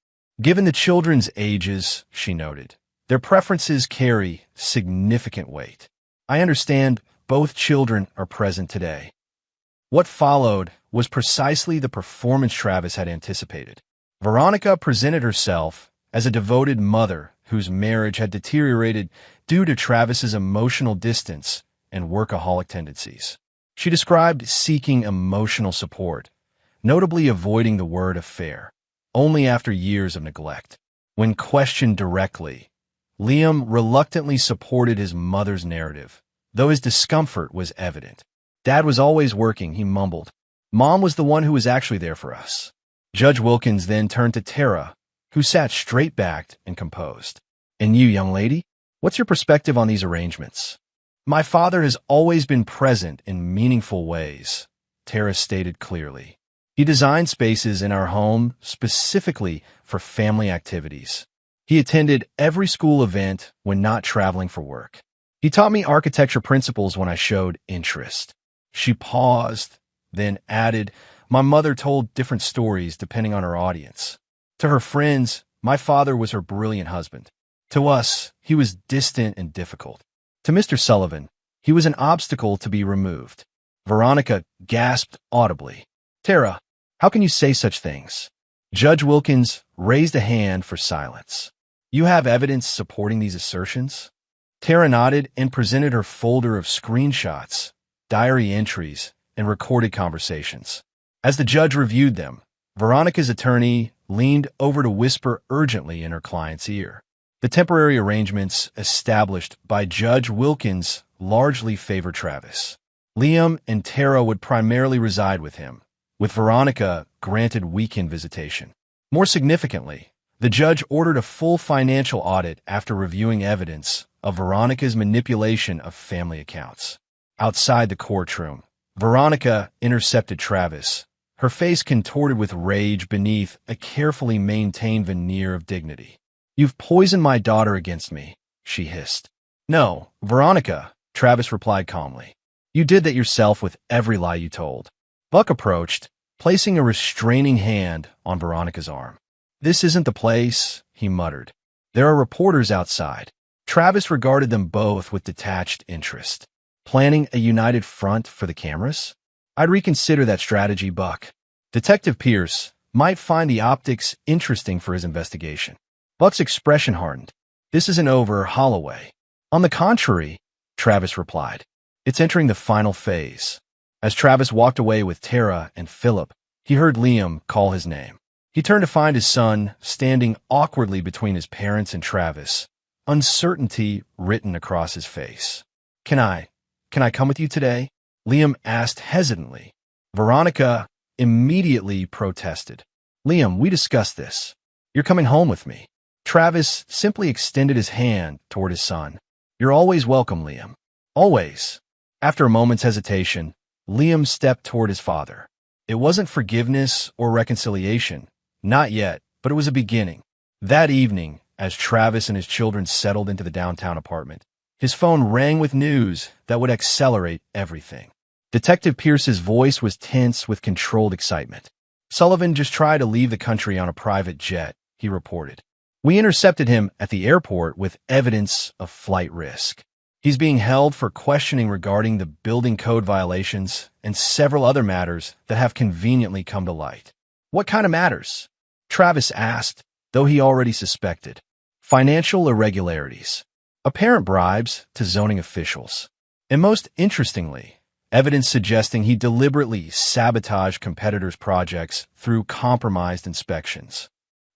Given the children's ages, she noted, their preferences carry significant weight. I understand both children are present today. What followed was precisely the performance Travis had anticipated. Veronica presented herself as a devoted mother whose marriage had deteriorated due to Travis's emotional distance and workaholic tendencies. She described seeking emotional support, notably avoiding the word affair, only after years of neglect. When questioned directly, Liam reluctantly supported his mother's narrative, though his discomfort was evident. Dad was always working, he mumbled. Mom was the one who was actually there for us. Judge Wilkins then turned to Tara, who sat straight-backed and composed. And you, young lady, what's your perspective on these arrangements? My father has always been present in meaningful ways, Tara stated clearly. He designed spaces in our home specifically for family activities. He attended every school event when not traveling for work. He taught me architecture principles when I showed interest. She paused, then added, my mother told different stories depending on her audience. To her friends, my father was her brilliant husband. To us, he was distant and difficult. To Mr. Sullivan, he was an obstacle to be removed. Veronica gasped audibly. Tara, how can you say such things? Judge Wilkins raised a hand for silence. You have evidence supporting these assertions? Tara nodded and presented her folder of screenshots, diary entries, and recorded conversations. As the judge reviewed them, Veronica's attorney leaned over to whisper urgently in her client's ear. The temporary arrangements established by Judge Wilkins largely favor Travis. Liam and Tara would primarily reside with him, with Veronica granted weekend visitation. More significantly, the judge ordered a full financial audit after reviewing evidence of Veronica's manipulation of family accounts. Outside the courtroom, Veronica intercepted Travis, her face contorted with rage beneath a carefully maintained veneer of dignity. You've poisoned my daughter against me, she hissed. No, Veronica, Travis replied calmly. You did that yourself with every lie you told. Buck approached, placing a restraining hand on Veronica's arm. This isn't the place, he muttered. There are reporters outside. Travis regarded them both with detached interest. Planning a united front for the cameras? I'd reconsider that strategy, Buck. Detective Pierce might find the optics interesting for his investigation. Buck's expression hardened. This isn't over, Holloway. On the contrary, Travis replied. It's entering the final phase. As Travis walked away with Tara and Philip, he heard Liam call his name. He turned to find his son standing awkwardly between his parents and Travis, uncertainty written across his face. Can I come with you today? Liam asked hesitantly. Veronica immediately protested. Liam, we discussed this. You're coming home with me. Travis simply extended his hand toward his son. You're always welcome, Liam. Always. After a moment's hesitation, Liam stepped toward his father. It wasn't forgiveness or reconciliation. Not yet, but it was a beginning. That evening, as Travis and his children settled into the downtown apartment, his phone rang with news that would accelerate everything. Detective Pierce's voice was tense with controlled excitement. Sullivan just tried to leave the country on a private jet, he reported. We intercepted him at the airport with evidence of flight risk. He's being held for questioning regarding the building code violations and several other matters that have conveniently come to light. What kind of matters? Travis asked, though he already suspected. Financial irregularities, apparent bribes to zoning officials, and most interestingly, evidence suggesting he deliberately sabotaged competitors' projects through compromised inspections.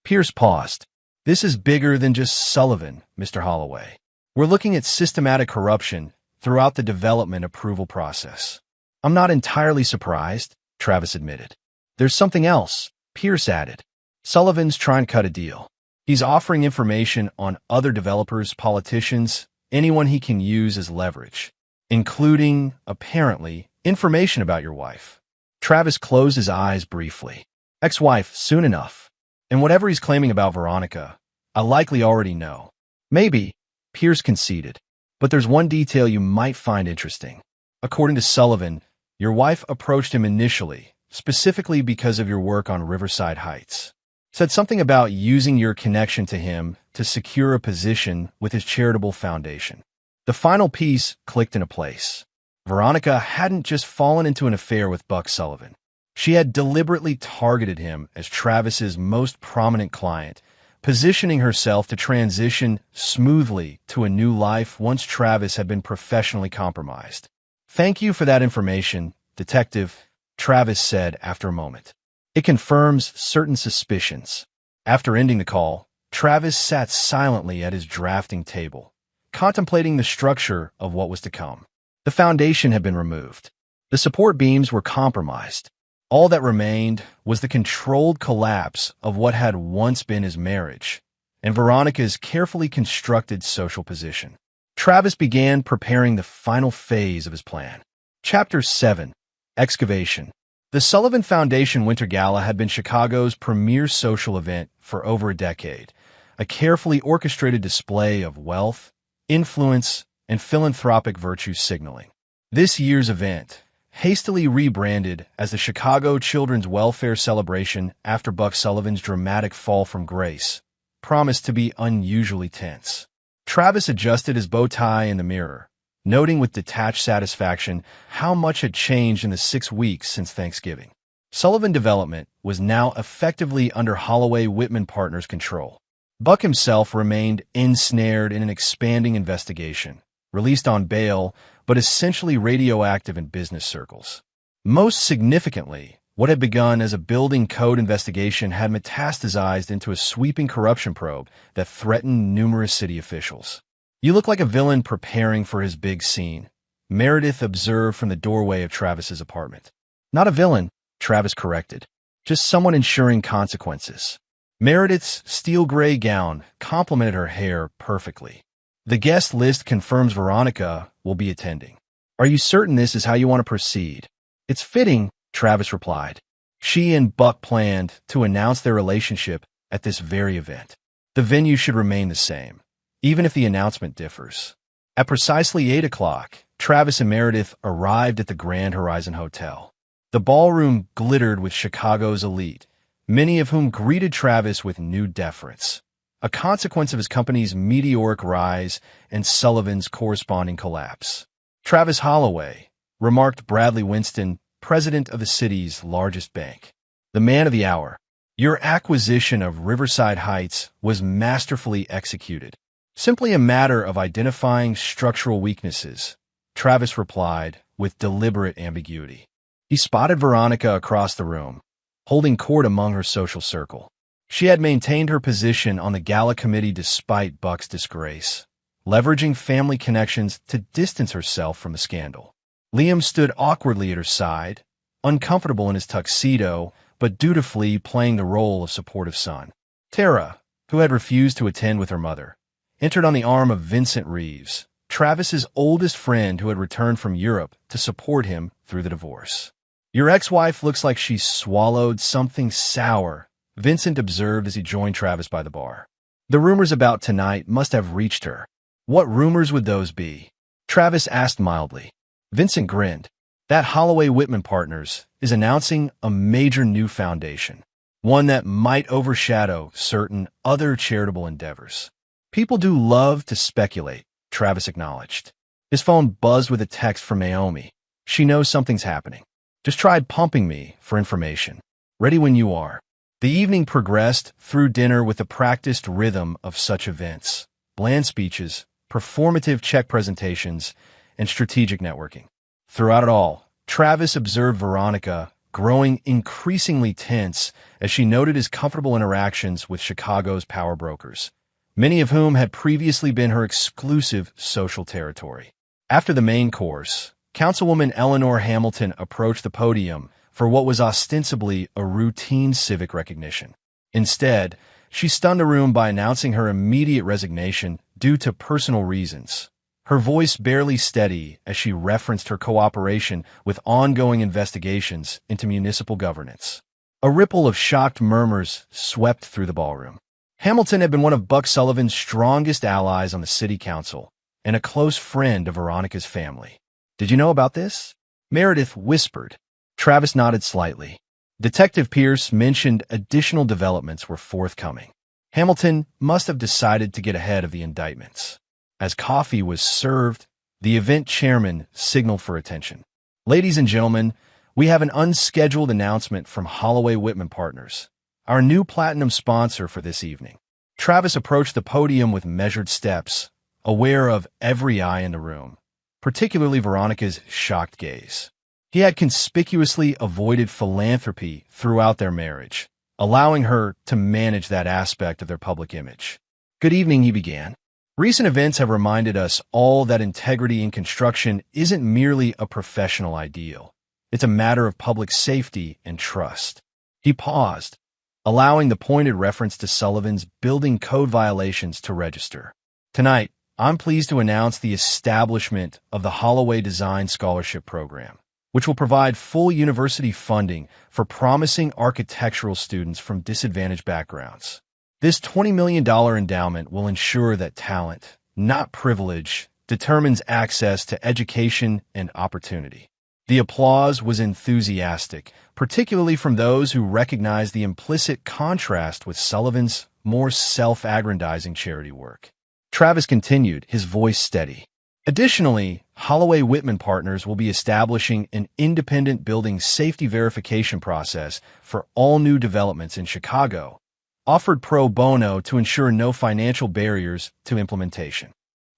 Pierce paused. This is bigger than just Sullivan, Mr. Holloway. We're looking at systematic corruption throughout the development approval process. I'm not entirely surprised, Travis admitted. There's something else, Pierce added. Sullivan's trying to cut a deal. He's offering information on other developers, politicians, anyone he can use as leverage, including, apparently, information about your wife. Travis closed his eyes briefly. Ex-wife, soon enough. And whatever he's claiming about Veronica, I likely already know. Maybe, Pierce conceded. But there's one detail you might find interesting. According to Sullivan, your wife approached him initially, specifically because of your work on Riverside Heights. Said something about using your connection to him to secure a position with his charitable foundation. The final piece clicked into place. Veronica hadn't just fallen into an affair with Buck Sullivan. She had deliberately targeted him as Travis's most prominent client, positioning herself to transition smoothly to a new life once Travis had been professionally compromised. Thank you for that information, Detective, Travis said after a moment. It confirms certain suspicions. After ending the call, Travis sat silently at his drafting table, contemplating the structure of what was to come. The foundation had been removed. The support beams were compromised. All that remained was the controlled collapse of what had once been his marriage and Veronica's carefully constructed social position. Travis began preparing the final phase of his plan. Chapter 7. Excavation. The Sullivan Foundation Winter Gala had been Chicago's premier social event for over a decade, a carefully orchestrated display of wealth, influence, and philanthropic virtue signaling. This year's event, hastily rebranded as the Chicago Children's Welfare Celebration after Buck Sullivan's dramatic fall from grace, promised to be unusually tense. Travis adjusted his bow tie in the mirror, noting with detached satisfaction how much had changed in the 6 weeks since Thanksgiving. Sullivan Development was now effectively under Holloway Whitman Partners' control. Buck himself remained ensnared in an expanding investigation, released on bail, but essentially radioactive in business circles. Most significantly, what had begun as a building code investigation had metastasized into a sweeping corruption probe that threatened numerous city officials. You look like a villain preparing for his big scene, Meredith observed from the doorway of Travis's apartment. Not a villain, Travis corrected. Just someone ensuring consequences. Meredith's steel gray gown complemented her hair perfectly. The guest list confirms Veronica will be attending. Are you certain this is how you want to proceed? It's fitting, Travis replied. She and Buck planned to announce their relationship at this very event. The venue should remain the same, even if the announcement differs. At precisely 8 o'clock, Travis and Meredith arrived at the Grand Horizon Hotel. The ballroom glittered with Chicago's elite, many of whom greeted Travis with new deference, a consequence of his company's meteoric rise and Sullivan's corresponding collapse. Travis Holloway, remarked Bradley Winston, president of the city's largest bank. The man of the hour. Your acquisition of Riverside Heights was masterfully executed. Simply a matter of identifying structural weaknesses, Travis replied with deliberate ambiguity. He spotted Veronica across the room, holding court among her social circle. She had maintained her position on the gala committee despite Buck's disgrace, leveraging family connections to distance herself from the scandal. Liam stood awkwardly at her side, uncomfortable in his tuxedo, but dutifully playing the role of supportive son. Tara, who had refused to attend with her mother, entered on the arm of Vincent Reeves, Travis's oldest friend who had returned from Europe to support him through the divorce. "Your ex-wife looks like she swallowed something sour," Vincent observed as he joined Travis by the bar. "The rumors about tonight must have reached her." "What rumors would those be?" Travis asked mildly. Vincent grinned. "That Holloway Whitman Partners is announcing a major new foundation, one that might overshadow certain other charitable endeavors." "People do love to speculate," Travis acknowledged. His phone buzzed with a text from Naomi. "She knows something's happening. Just tried pumping me for information. Ready when you are." The evening progressed through dinner with the practiced rhythm of such events: bland speeches, performative check presentations, and strategic networking. Throughout it all, Travis observed Veronica growing increasingly tense as she noted his comfortable interactions with Chicago's power brokers, many of whom had previously been her exclusive social territory. After the main course, Councilwoman Eleanor Hamilton approached the podium for what was ostensibly a routine civic recognition. Instead, she stunned the room by announcing her immediate resignation due to personal reasons, her voice barely steady as she referenced her cooperation with ongoing investigations into municipal governance. A ripple of shocked murmurs swept through the ballroom. Hamilton had been one of Buck Sullivan's strongest allies on the city council and a close friend of Veronica's family. "Did you know about this?" Meredith whispered. Travis nodded slightly. Detective Pierce mentioned additional developments were forthcoming. Hamilton must have decided to get ahead of the indictments. As coffee was served, the event chairman signaled for attention. "Ladies and gentlemen, we have an unscheduled announcement from Holloway Whitman Partners, our new platinum sponsor for this evening." Travis approached the podium with measured steps, aware of every eye in the room, particularly Veronica's shocked gaze. He had conspicuously avoided philanthropy throughout their marriage, allowing her to manage that aspect of their public image. "Good evening," he began. "Recent events have reminded us all that integrity in construction isn't merely a professional ideal. It's a matter of public safety and trust." He paused, allowing the pointed reference to Sullivan's building code violations to register. "Tonight, I'm pleased to announce the establishment of the Holloway Design Scholarship Program, which will provide full university funding for promising architectural students from disadvantaged backgrounds. This $20 million endowment will ensure that talent, not privilege, determines access to education and opportunity." The applause was enthusiastic, particularly from those who recognized the implicit contrast with Sullivan's more self-aggrandizing charity work. Travis continued, his voice steady. "Additionally, Holloway Whitman Partners will be establishing an independent building safety verification process for all new developments in Chicago, offered pro bono to ensure no financial barriers to implementation."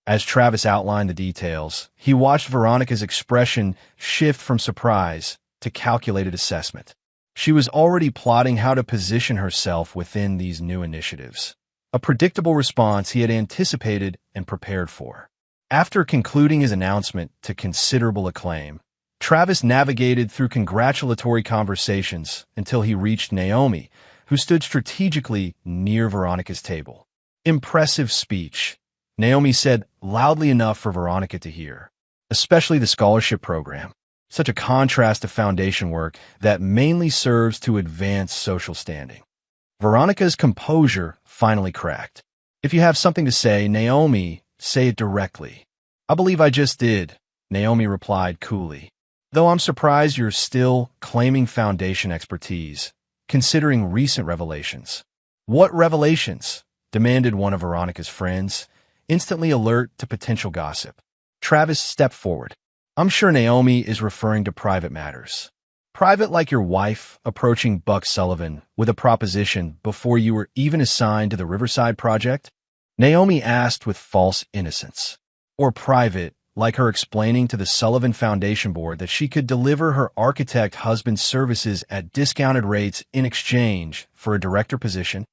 As Travis outlined the details, he watched Veronica's expression shift from surprise to calculated assessment. She was already plotting how to position herself within these new initiatives, a predictable response he had anticipated and prepared for. After concluding his announcement to considerable acclaim, Travis navigated through congratulatory conversations until he reached Naomi, who stood strategically near Veronica's table. "Impressive speech," Naomi said loudly enough for Veronica to hear. "Especially the scholarship program. Such a contrast to foundation work that mainly serves to advance social standing." Veronica's composure finally cracked. "If you have something to say, Naomi, say it directly." "I believe I just did," Naomi replied coolly. "Though I'm surprised you're still claiming foundation expertise, considering recent revelations." "What revelations?" demanded one of Veronica's friends, instantly alert to potential gossip. Travis stepped forward. "I'm sure Naomi is referring to private matters. Private like your wife approaching Buck Sullivan with a proposition before you were even assigned to the Riverside project?" Naomi asked with false innocence. Or private, like her explaining to the Sullivan Foundation board that she could deliver her architect husband's services at discounted rates in exchange for a director position?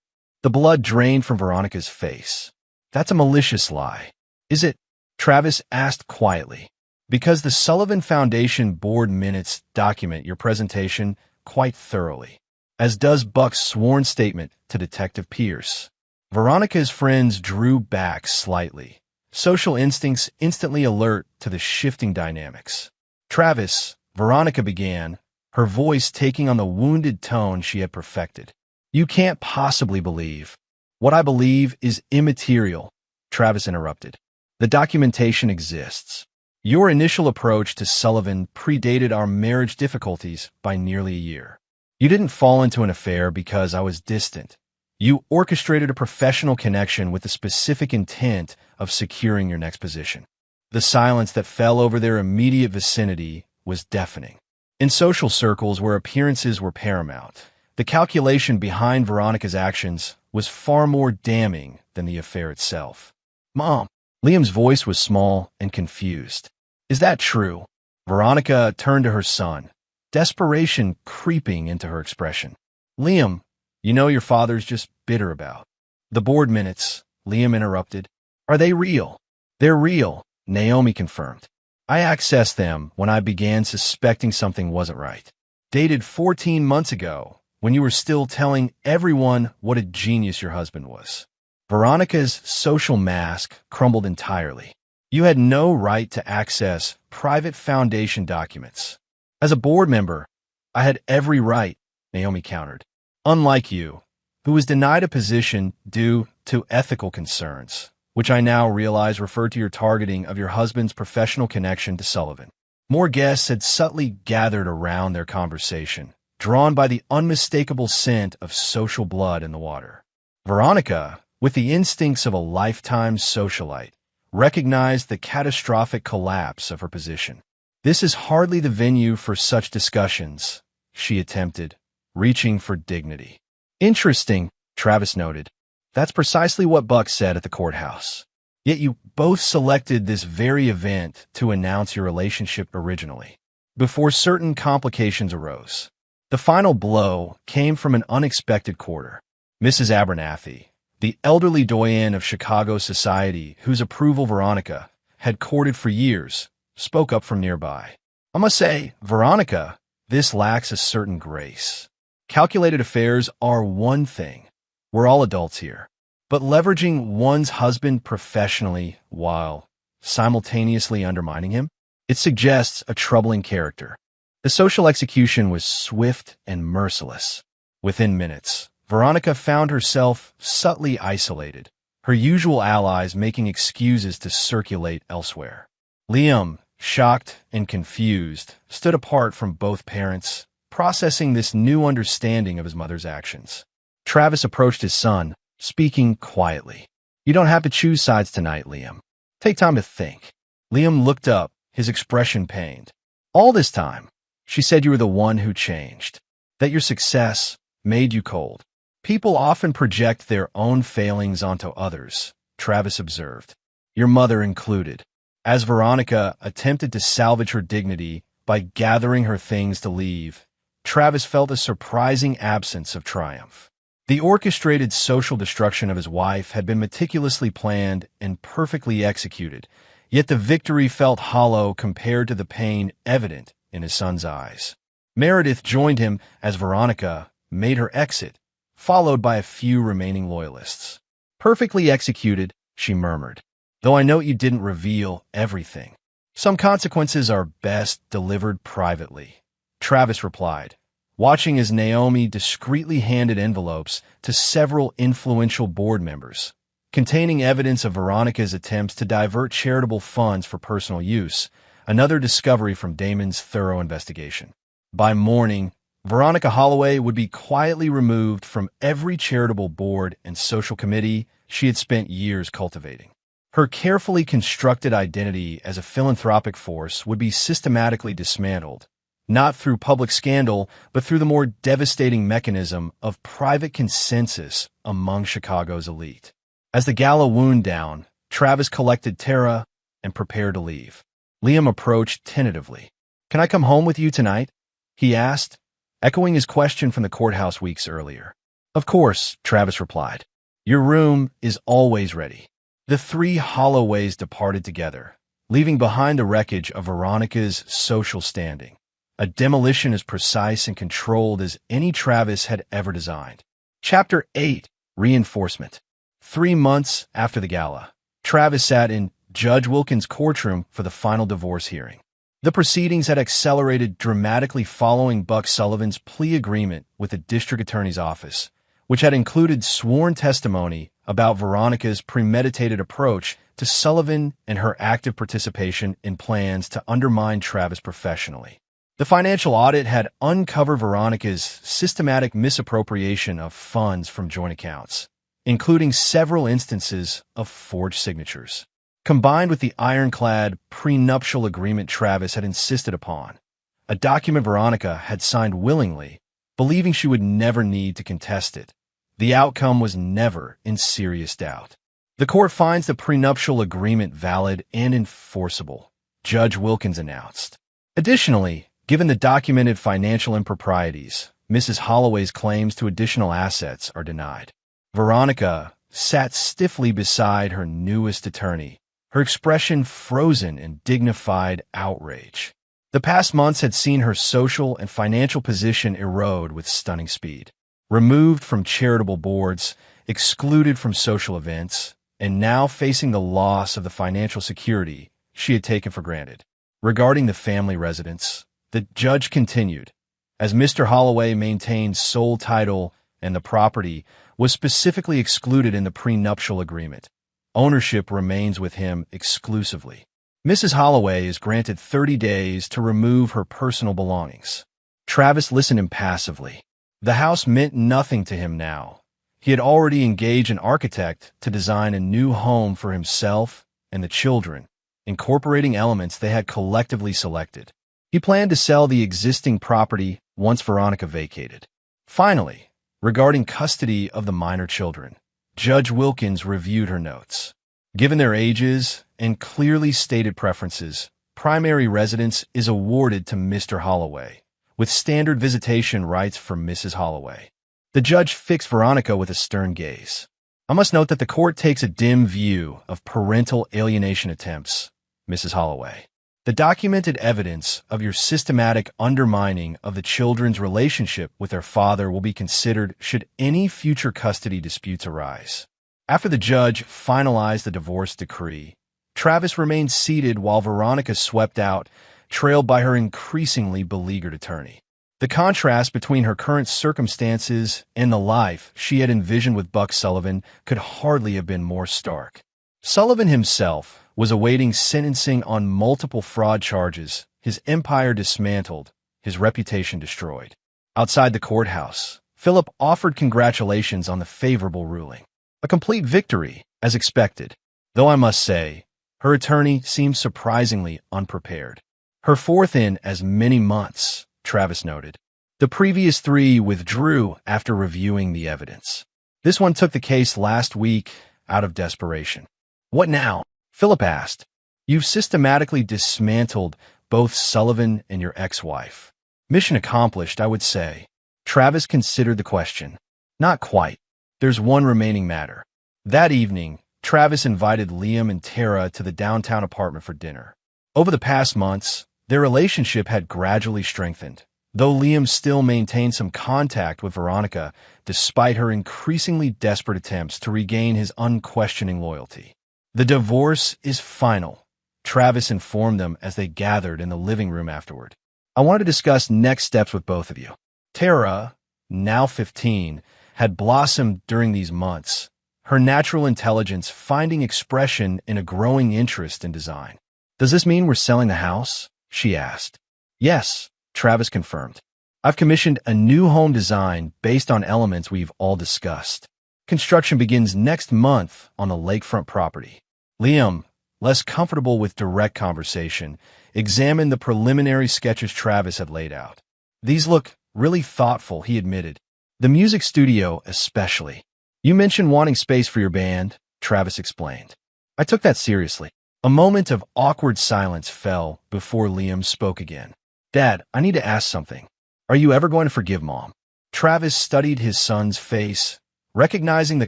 The blood drained from Veronica's face. That's a malicious lie. Is it? Travis asked quietly. Because the Sullivan Foundation board minutes document your presentation quite thoroughly, as does Buck's sworn statement to Detective Pierce. Veronica's friends drew back slightly, social instincts instantly alert to the shifting dynamics. Travis, Veronica began, her voice taking on the wounded tone she had perfected. You can't possibly believe. What I believe is immaterial, Travis interrupted. The documentation exists. Your initial approach to Sullivan predated our marriage difficulties by nearly a year. You didn't fall into an affair because I was distant. You orchestrated a professional connection with the specific intent of securing your next position. The silence that fell over their immediate vicinity was deafening. In social circles where appearances were paramount, the calculation behind Veronica's actions was far more damning than the affair itself. Mom, Liam's voice was small and confused. Is that true? Veronica turned to her son, desperation creeping into her expression. Liam, you know your father's just bitter about. The board minutes, Liam interrupted. Are they real? They're real, Naomi confirmed. I accessed them when I began suspecting something wasn't right. Dated 14 months ago, when you were still telling everyone what a genius your husband was. Veronica's social mask crumbled entirely. You had no right to access private foundation documents. As a board member, I had every right, Naomi countered. Unlike you, who was denied a position due to ethical concerns, which I now realize referred to your targeting of your husband's professional connection to Sullivan. More guests had subtly gathered around their conversation, drawn by the unmistakable scent of social blood in the water. Veronica, with the instincts of a lifetime socialite, recognized the catastrophic collapse of her position. This is hardly the venue for such discussions, she attempted, reaching for dignity. Interesting, Travis noted. That's precisely what Buck said at the courthouse. Yet you both selected this very event to announce your relationship originally, before certain complications arose. The final blow came from an unexpected quarter. Mrs. Abernathy, the elderly doyen of Chicago society whose approval Veronica had courted for years, spoke up from nearby. I must say, Veronica, this lacks a certain grace. Calculated affairs are one thing. We're all adults here. But leveraging one's husband professionally while simultaneously undermining him, it suggests a troubling character. The social execution was swift and merciless. Within minutes, Veronica found herself subtly isolated, her usual allies making excuses to circulate elsewhere. Liam, shocked and confused, stood apart from both parents, processing this new understanding of his mother's actions. Travis approached his son, speaking quietly. You don't have to choose sides tonight, Liam. Take time to think. Liam looked up, his expression pained. All this time, she said you were the one who changed, that your success made you cold. People often project their own failings onto others, Travis observed, your mother included. As Veronica attempted to salvage her dignity by gathering her things to leave, Travis felt a surprising absence of triumph. The orchestrated social destruction of his wife had been meticulously planned and perfectly executed, yet the victory felt hollow compared to the pain evident in his son's eyes. Meredith joined him as Veronica made her exit, followed by a few remaining loyalists. Perfectly executed, she murmured. Though I note you didn't reveal everything. Some consequences are best delivered privately, Travis replied, watching as Naomi discreetly handed envelopes to several influential board members, containing evidence of Veronica's attempts to divert charitable funds for personal use, another discovery from Damon's thorough investigation. By morning, Veronica Holloway would be quietly removed from every charitable board and social committee she had spent years cultivating. Her carefully constructed identity as a philanthropic force would be systematically dismantled, not through public scandal, but through the more devastating mechanism of private consensus among Chicago's elite. As the gala wound down, Travis collected Tara and prepared to leave. Liam approached tentatively. "Can I come home with you tonight?" he asked, echoing his question from the courthouse weeks earlier. "Of course," Travis replied. "Your room is always ready." The three Holloways departed together, leaving behind the wreckage of Veronica's social standing, a demolition as precise and controlled as any Travis had ever designed. Chapter 8: Reinforcement. 3 months after the gala, Travis sat in Judge Wilkins' courtroom for the final divorce hearing. The proceedings had accelerated dramatically following Buck Sullivan's plea agreement with the district attorney's office, which had included sworn testimony about Veronica's premeditated approach to Sullivan and her active participation in plans to undermine Travis professionally. The financial audit had uncovered Veronica's systematic misappropriation of funds from joint accounts, including several instances of forged signatures. Combined with the ironclad prenuptial agreement Travis had insisted upon, a document Veronica had signed willingly, believing she would never need to contest it, the outcome was never in serious doubt. The court finds the prenuptial agreement valid and enforceable, Judge Wilkins announced. Additionally, given the documented financial improprieties, Mrs. Holloway's claims to additional assets are denied. Veronica sat stiffly beside her newest attorney, her expression frozen in dignified outrage. The past months had seen her social and financial position erode with stunning speed. Removed from charitable boards, excluded from social events, and now facing the loss of the financial security she had taken for granted. Regarding the family residence, the judge continued, as Mr. Holloway maintained sole title and the property was specifically excluded in the prenuptial agreement. Ownership remains with him exclusively. Mrs. Holloway is granted 30 days to remove her personal belongings. Travis listened impassively. The house meant nothing to him now. He had already engaged an architect to design a new home for himself and the children, incorporating elements they had collectively selected. He planned to sell the existing property once Veronica vacated. Finally, regarding custody of the minor children, Judge Wilkins reviewed her notes. Given their ages and clearly stated preferences, primary residence is awarded to Mr. Holloway, with standard visitation rights for Mrs. Holloway. The judge fixed Veronica with a stern gaze. "I must note that the court takes a dim view of parental alienation attempts, Mrs. Holloway. The documented evidence of your systematic undermining of the children's relationship with their father will be considered should any future custody disputes arise." After the judge finalized the divorce decree, Travis remained seated while Veronica swept out, trailed by her increasingly beleaguered attorney. The contrast between her current circumstances and the life she had envisioned with Buck Sullivan could hardly have been more stark. Sullivan himself was awaiting sentencing on multiple fraud charges, his empire dismantled, his reputation destroyed. Outside the courthouse, Philip offered congratulations on the favorable ruling. A complete victory, as expected, though I must say, her attorney seemed surprisingly unprepared. Her fourth in as many months, Travis noted. The previous 3 withdrew after reviewing the evidence. This one took the case last week out of desperation. "What now?" Philip asked. "You've systematically dismantled both Sullivan and your ex-wife. Mission accomplished, I would say." Travis considered the question. "Not quite. There's one remaining matter." That evening, Travis invited Liam and Tara to the downtown apartment for dinner. Over the past months, their relationship had gradually strengthened, though Liam still maintained some contact with Veronica despite her increasingly desperate attempts to regain his unquestioning loyalty. "The divorce is final," Travis informed them as they gathered in the living room afterward. "I want to discuss next steps with both of you." Tara, now 15, had blossomed during these months, her natural intelligence finding expression in a growing interest in design. "Does this mean we're selling the house?" she asked. "Yes," Travis confirmed. "I've commissioned a new home design based on elements we've all discussed. Construction begins next month on the lakefront property." Liam, less comfortable with direct conversation, examined the preliminary sketches Travis had laid out. "These look really thoughtful," he admitted. "The music studio especially. You mentioned wanting space for your band. Travis explained. I took that seriously. A moment of awkward silence fell before Liam spoke again. Dad, I need to ask something. Are you ever going to forgive Mom? Travis studied his son's face, recognizing the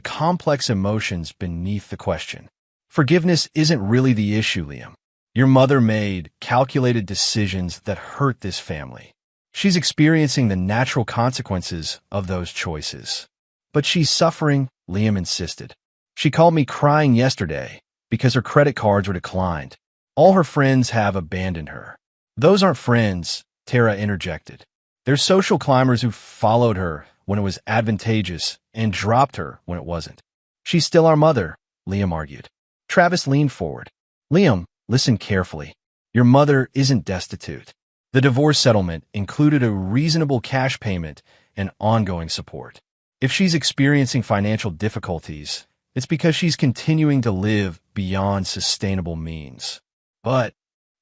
complex emotions beneath the question. Forgiveness isn't really the issue, Liam. Your mother made calculated decisions that hurt this family. She's experiencing the natural consequences of those choices. But she's suffering, Liam insisted. She called me crying yesterday because her credit cards were declined. All her friends have abandoned her. Those aren't friends, Tara interjected. They're social climbers who followed her when it was advantageous and dropped her when it wasn't. She's still our mother, Liam argued. Travis leaned forward. Liam, listen carefully. Your mother isn't destitute. The divorce settlement included a reasonable cash payment and ongoing support. If she's experiencing financial difficulties, it's because she's continuing to live beyond sustainable means. But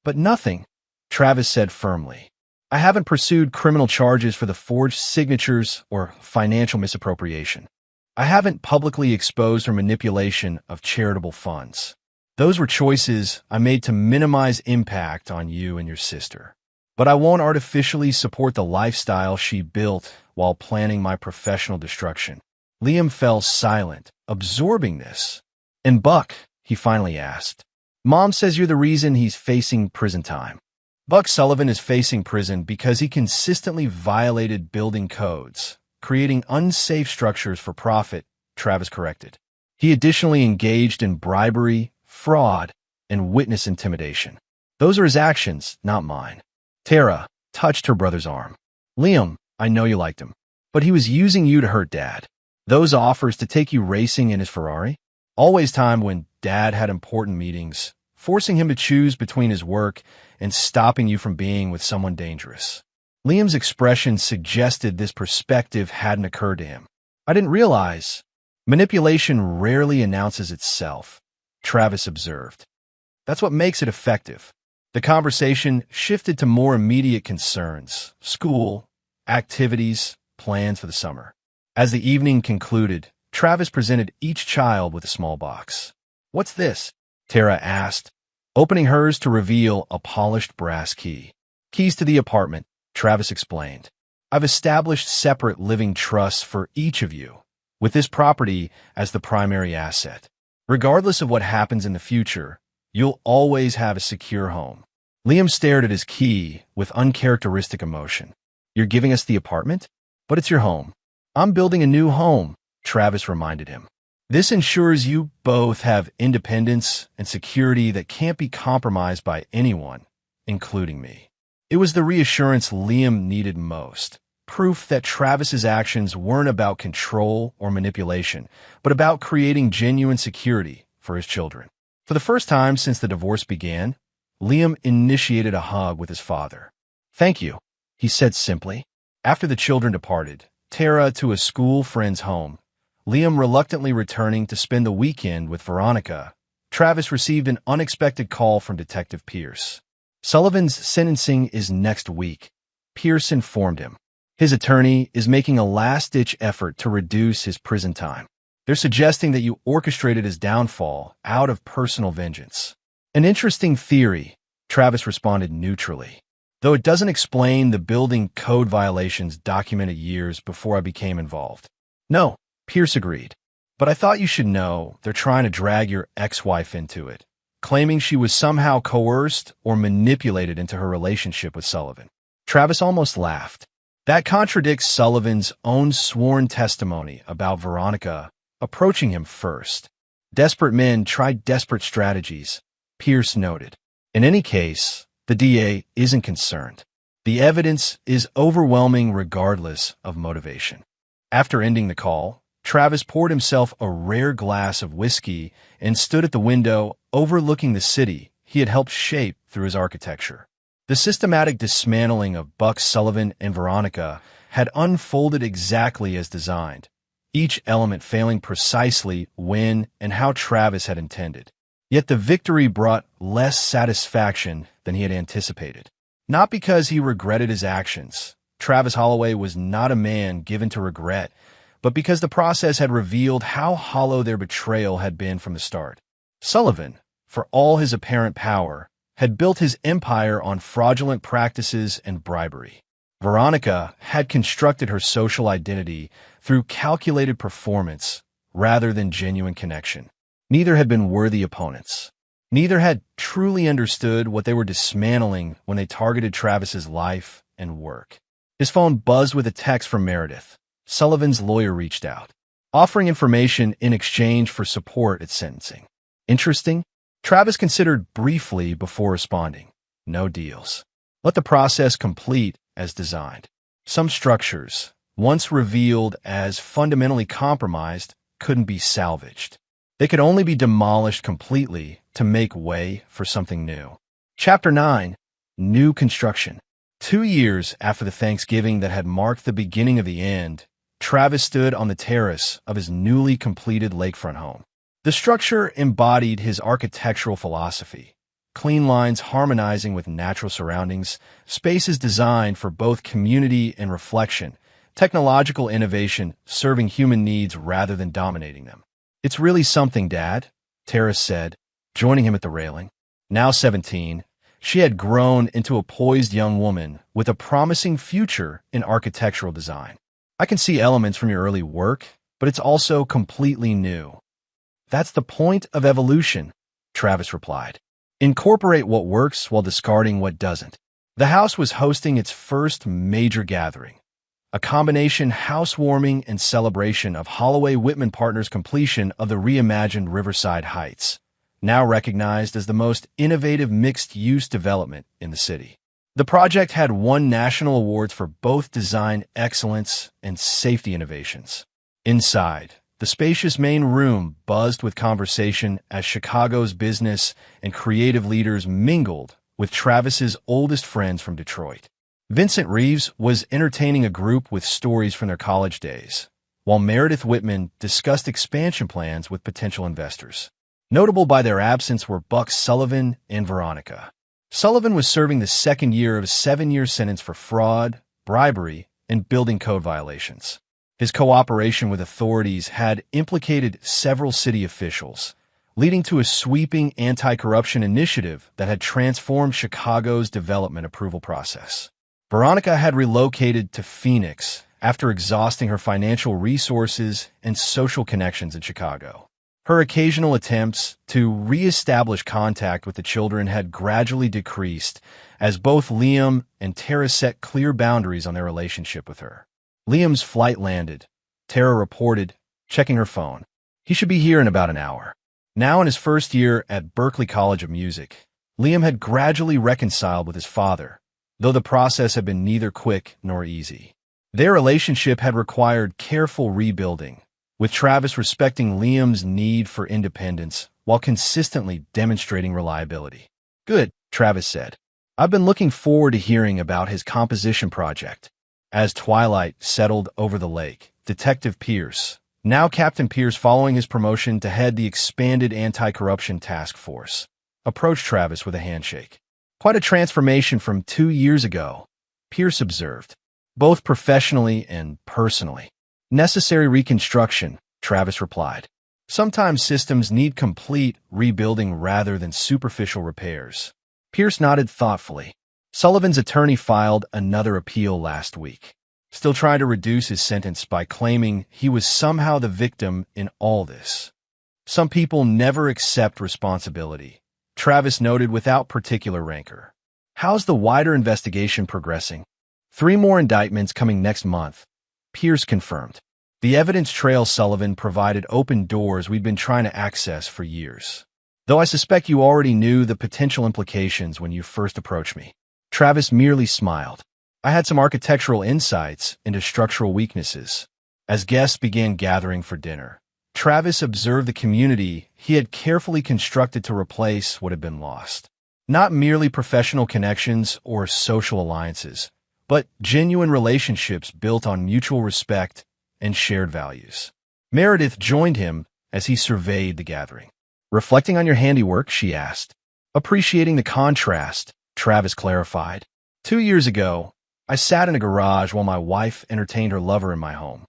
nothing, Travis said firmly. I haven't pursued criminal charges for the forged signatures or financial misappropriation. I haven't publicly exposed her manipulation of charitable funds. Those were choices I made to minimize impact on you and your sister. But I won't artificially support the lifestyle she built while planning my professional destruction. Liam fell silent, absorbing this. And Buck, he finally asked. Mom says you're the reason he's facing prison time. Buck Sullivan is facing prison because he consistently violated building codes, creating unsafe structures for profit, Travis corrected. He additionally engaged in bribery, fraud, and witness intimidation. Those are his actions, not mine. Tara touched her brother's arm. Liam, I know you liked him, but he was using you to hurt Dad. Those offers to take you racing in his Ferrari? Always time when Dad had important meetings, forcing him to choose between his work and stopping you from being with someone dangerous. Liam's expression suggested this perspective hadn't occurred to him. I didn't realize. Manipulation rarely announces itself, Travis observed. That's what makes it effective. The conversation shifted to more immediate concerns, school, activities, plans for the summer. As the evening concluded, Travis presented each child with a small box. What's this? Tara asked, opening hers to reveal a polished brass key. Keys to the apartment, Travis explained. I've established separate living trusts for each of you, with this property as the primary asset. Regardless of what happens in the future, you'll always have a secure home. Liam stared at his key with uncharacteristic emotion. You're giving us the apartment? But it's your home. I'm building a new home, Travis reminded him. This ensures you both have independence and security that can't be compromised by anyone, including me. It was the reassurance Liam needed most, proof that Travis's actions weren't about control or manipulation, but about creating genuine security for his children. For the first time since the divorce began, Liam initiated a hug with his father. Thank you, he said simply. After the children departed, Tara to a school friend's home, Liam reluctantly returning to spend the weekend with Veronica, Travis received an unexpected call from Detective Pierce. Sullivan's sentencing is next week, Pierce informed him. His attorney is making a last-ditch effort to reduce his prison time. They're suggesting that you orchestrated his downfall out of personal vengeance. An interesting theory, Travis responded neutrally. Though it doesn't explain the building code violations documented years before I became involved. No, Pierce agreed. But I thought you should know they're trying to drag your ex-wife into it, claiming she was somehow coerced or manipulated into her relationship with Sullivan. Travis almost laughed. That contradicts Sullivan's own sworn testimony about Veronica approaching him first. Desperate men try desperate strategies, Pierce noted. In any case, the DA isn't concerned. The evidence is overwhelming regardless of motivation. After ending the call, Travis poured himself a rare glass of whiskey and stood at the window overlooking the city he had helped shape through his architecture. The systematic dismantling of Buck Sullivan and Veronica had unfolded exactly as designed, each element failing precisely when and how Travis had intended. Yet the victory brought less satisfaction than he had anticipated. Not because he regretted his actions. Travis Holloway was not a man given to regret, but because the process had revealed how hollow their betrayal had been from the start. Sullivan, for all his apparent power, had built his empire on fraudulent practices and bribery. Veronica had constructed her social identity through calculated performance rather than genuine connection. Neither had been worthy opponents. Neither had truly understood what they were dismantling when they targeted Travis's life and work. His phone buzzed with a text from Meredith. Sullivan's lawyer reached out, offering information in exchange for support at sentencing. Interesting? Travis considered briefly before responding. No deals. Let the process complete as designed. Some structures, once revealed as fundamentally compromised, couldn't be salvaged. They could only be demolished completely to make way for something new. Chapter 9. New Construction. 2 years after the Thanksgiving that had marked the beginning of the end, Travis stood on the terrace of his newly completed lakefront home. The structure embodied his architectural philosophy. Clean lines harmonizing with natural surroundings, spaces designed for both community and reflection, technological innovation serving human needs rather than dominating them. "It's really something, Dad," Terrace said, joining him at the railing. Now 17, she had grown into a poised young woman with a promising future in architectural design. "I can see elements from your early work, but it's also completely new." "That's the point of evolution," Travis replied. "Incorporate what works while discarding what doesn't." The house was hosting its first major gathering, a combination housewarming and celebration of Holloway Whitman Partners' completion of the reimagined Riverside Heights, now recognized as the most innovative mixed-use development in the city. The project had won national awards for both design excellence and safety innovations. Inside, the spacious main room buzzed with conversation as Chicago's business and creative leaders mingled with Travis's oldest friends from Detroit. Vincent Reeves was entertaining a group with stories from their college days, while Meredith Whitman discussed expansion plans with potential investors. Notable by their absence were Buck Sullivan and Veronica. Sullivan was serving the second year of a 7-year sentence for fraud, bribery, and building code violations. His cooperation with authorities had implicated several city officials, leading to a sweeping anti-corruption initiative that had transformed Chicago's development approval process. Veronica had relocated to Phoenix after exhausting her financial resources and social connections in Chicago. Her occasional attempts to re-establish contact with the children had gradually decreased as both Liam and Tara set clear boundaries on their relationship with her. Liam's flight landed, Tara reported, checking her phone. He should be here in about an hour. Now in his first year at Berklee College of Music, Liam had gradually reconciled with his father, though the process had been neither quick nor easy. Their relationship had required careful rebuilding, with Travis respecting Liam's need for independence while consistently demonstrating reliability. "Good," Travis said. "I've been looking forward to hearing about his composition project." As twilight settled over the lake, Detective Pierce, now Captain Pierce following his promotion to head the expanded anti-corruption task force, approached Travis with a handshake. "Quite a transformation from 2 years ago," Pierce observed, "both professionally and personally." "Necessary reconstruction," Travis replied. "Sometimes systems need complete rebuilding rather than superficial repairs." Pierce nodded thoughtfully. Sullivan's attorney filed another appeal last week, still trying to reduce his sentence by claiming he was somehow the victim in all this. "Some people never accept responsibility," Travis noted without particular rancor. "How's the wider investigation progressing?" 3 more indictments coming next month," Pierce confirmed. "The evidence trail Sullivan provided open doors we'd been trying to access for years. Though I suspect you already knew the potential implications when you first approached me." Travis merely smiled. "I had some architectural insights into structural weaknesses." As guests began gathering for dinner, Travis observed the community he had carefully constructed to replace what had been lost. Not merely professional connections or social alliances, but genuine relationships built on mutual respect and shared values. Meredith joined him as he surveyed the gathering. "Reflecting on your handiwork?" she asked. "Appreciating the contrast," Travis clarified. 2 years ago, I sat in a garage while my wife entertained her lover in my home.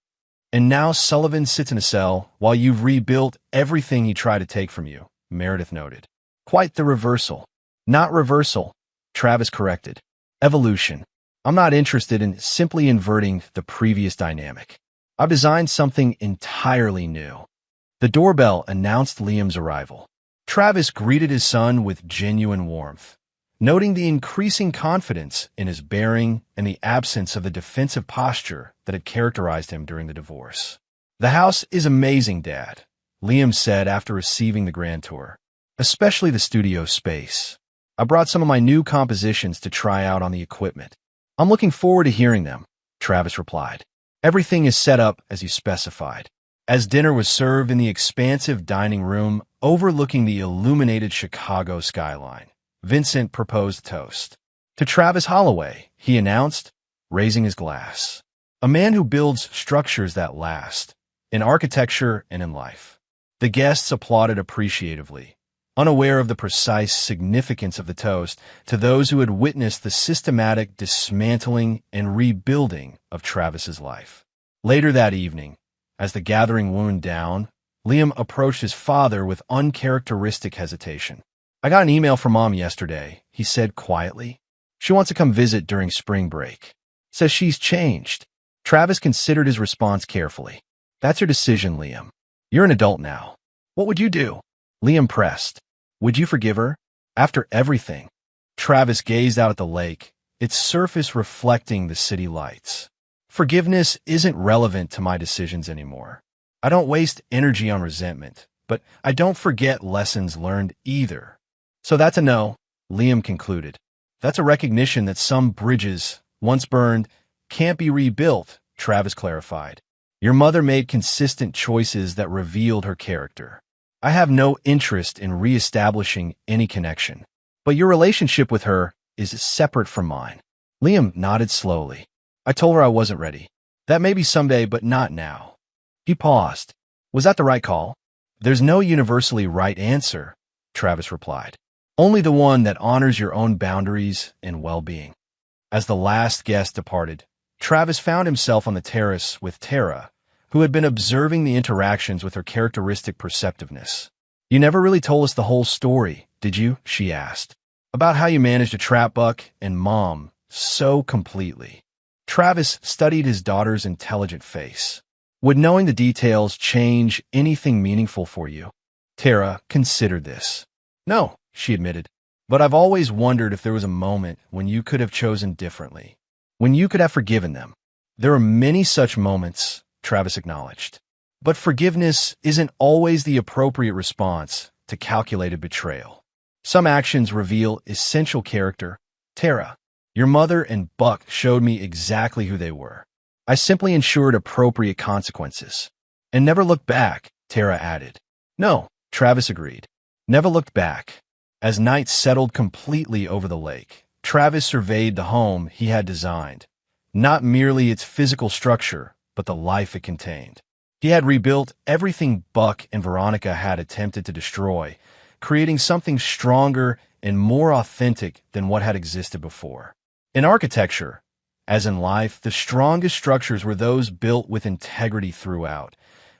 And now Sullivan sits in a cell while you've rebuilt everything he tried to take from you, Meredith noted. Quite the reversal. Not reversal, Travis corrected. Evolution. I'm not interested in simply inverting the previous dynamic. I've designed something entirely new. The doorbell announced Liam's arrival. Travis greeted his son with genuine warmth, noting the increasing confidence in his bearing and the absence of the defensive posture that had characterized him during the divorce. The house is amazing, Dad, Liam said after receiving the grand tour, especially the studio space. I brought some of my new compositions to try out on the equipment. I'm looking forward to hearing them, Travis replied. Everything is set up as you specified. As dinner was served in the expansive dining room overlooking the illuminated Chicago skyline, Vincent proposed toast. To Travis Holloway, he announced, raising his glass. A man who builds structures that last, in architecture and in life. The guests applauded appreciatively, unaware of the precise significance of the toast to those who had witnessed the systematic dismantling and rebuilding of Travis's life. Later that evening, as the gathering wound down, Liam approached his father with uncharacteristic hesitation. I got an email from Mom yesterday, he said quietly. She wants to come visit during spring break. Says she's changed. Travis considered his response carefully. That's your decision, Liam. You're an adult now. What would you do? Liam pressed. Would you forgive her? After everything? Travis gazed out at the lake, its surface reflecting the city lights. Forgiveness isn't relevant to my decisions anymore. I don't waste energy on resentment, but I don't forget lessons learned either. So that's a no, Liam concluded. That's a recognition that some bridges, once burned, can't be rebuilt, Travis clarified. Your mother made consistent choices that revealed her character. I have no interest in reestablishing any connection. But your relationship with her is separate from mine. Liam nodded slowly. I told her I wasn't ready. That may be someday, but not now. He paused. Was that the right call? There's no universally right answer, Travis replied. Only the one that honors your own boundaries and well-being. As the last guest departed, Travis found himself on the terrace with Tara, who had been observing the interactions with her characteristic perceptiveness. You never really told us the whole story, did you? She asked. About how you managed to trap Buck and Mom so completely. Travis studied his daughter's intelligent face. Would knowing the details change anything meaningful for you? Tara considered this. No, she admitted, but I've always wondered if there was a moment when you could have chosen differently, when you could have forgiven them. There are many such moments, Travis acknowledged. But forgiveness isn't always the appropriate response to calculated betrayal. Some actions reveal essential character. Tara, your mother and Buck showed me exactly who they were. I simply ensured appropriate consequences. And never looked back, Tara added. No, Travis agreed. Never looked back. As night settled completely over the lake, Travis surveyed the home he had designed. Not merely its physical structure, but the life it contained. He had rebuilt everything Buck and Veronica had attempted to destroy, creating something stronger and more authentic than what had existed before. In architecture, as in life, the strongest structures were those built with integrity throughout.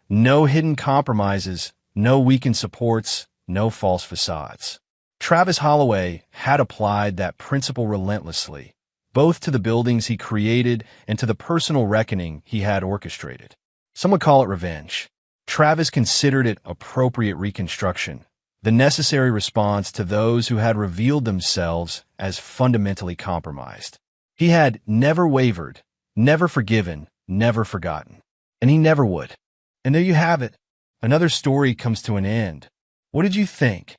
No hidden compromises, no weakened supports, no false facades. Travis Holloway had applied that principle relentlessly, both to the buildings he created and to the personal reckoning he had orchestrated. Some would call it revenge. Travis considered it appropriate reconstruction, the necessary response to those who had revealed themselves as fundamentally compromised. He had never wavered, never forgiven, never forgotten. And he never would. And there you have it. Another story comes to an end. What did you think?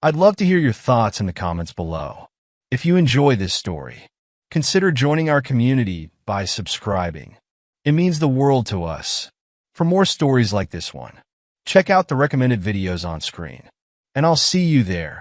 I'd love to hear your thoughts in the comments below. If you enjoy this story, consider joining our community by subscribing. It means the world to us. For more stories like this one, check out the recommended videos on screen. And I'll see you there.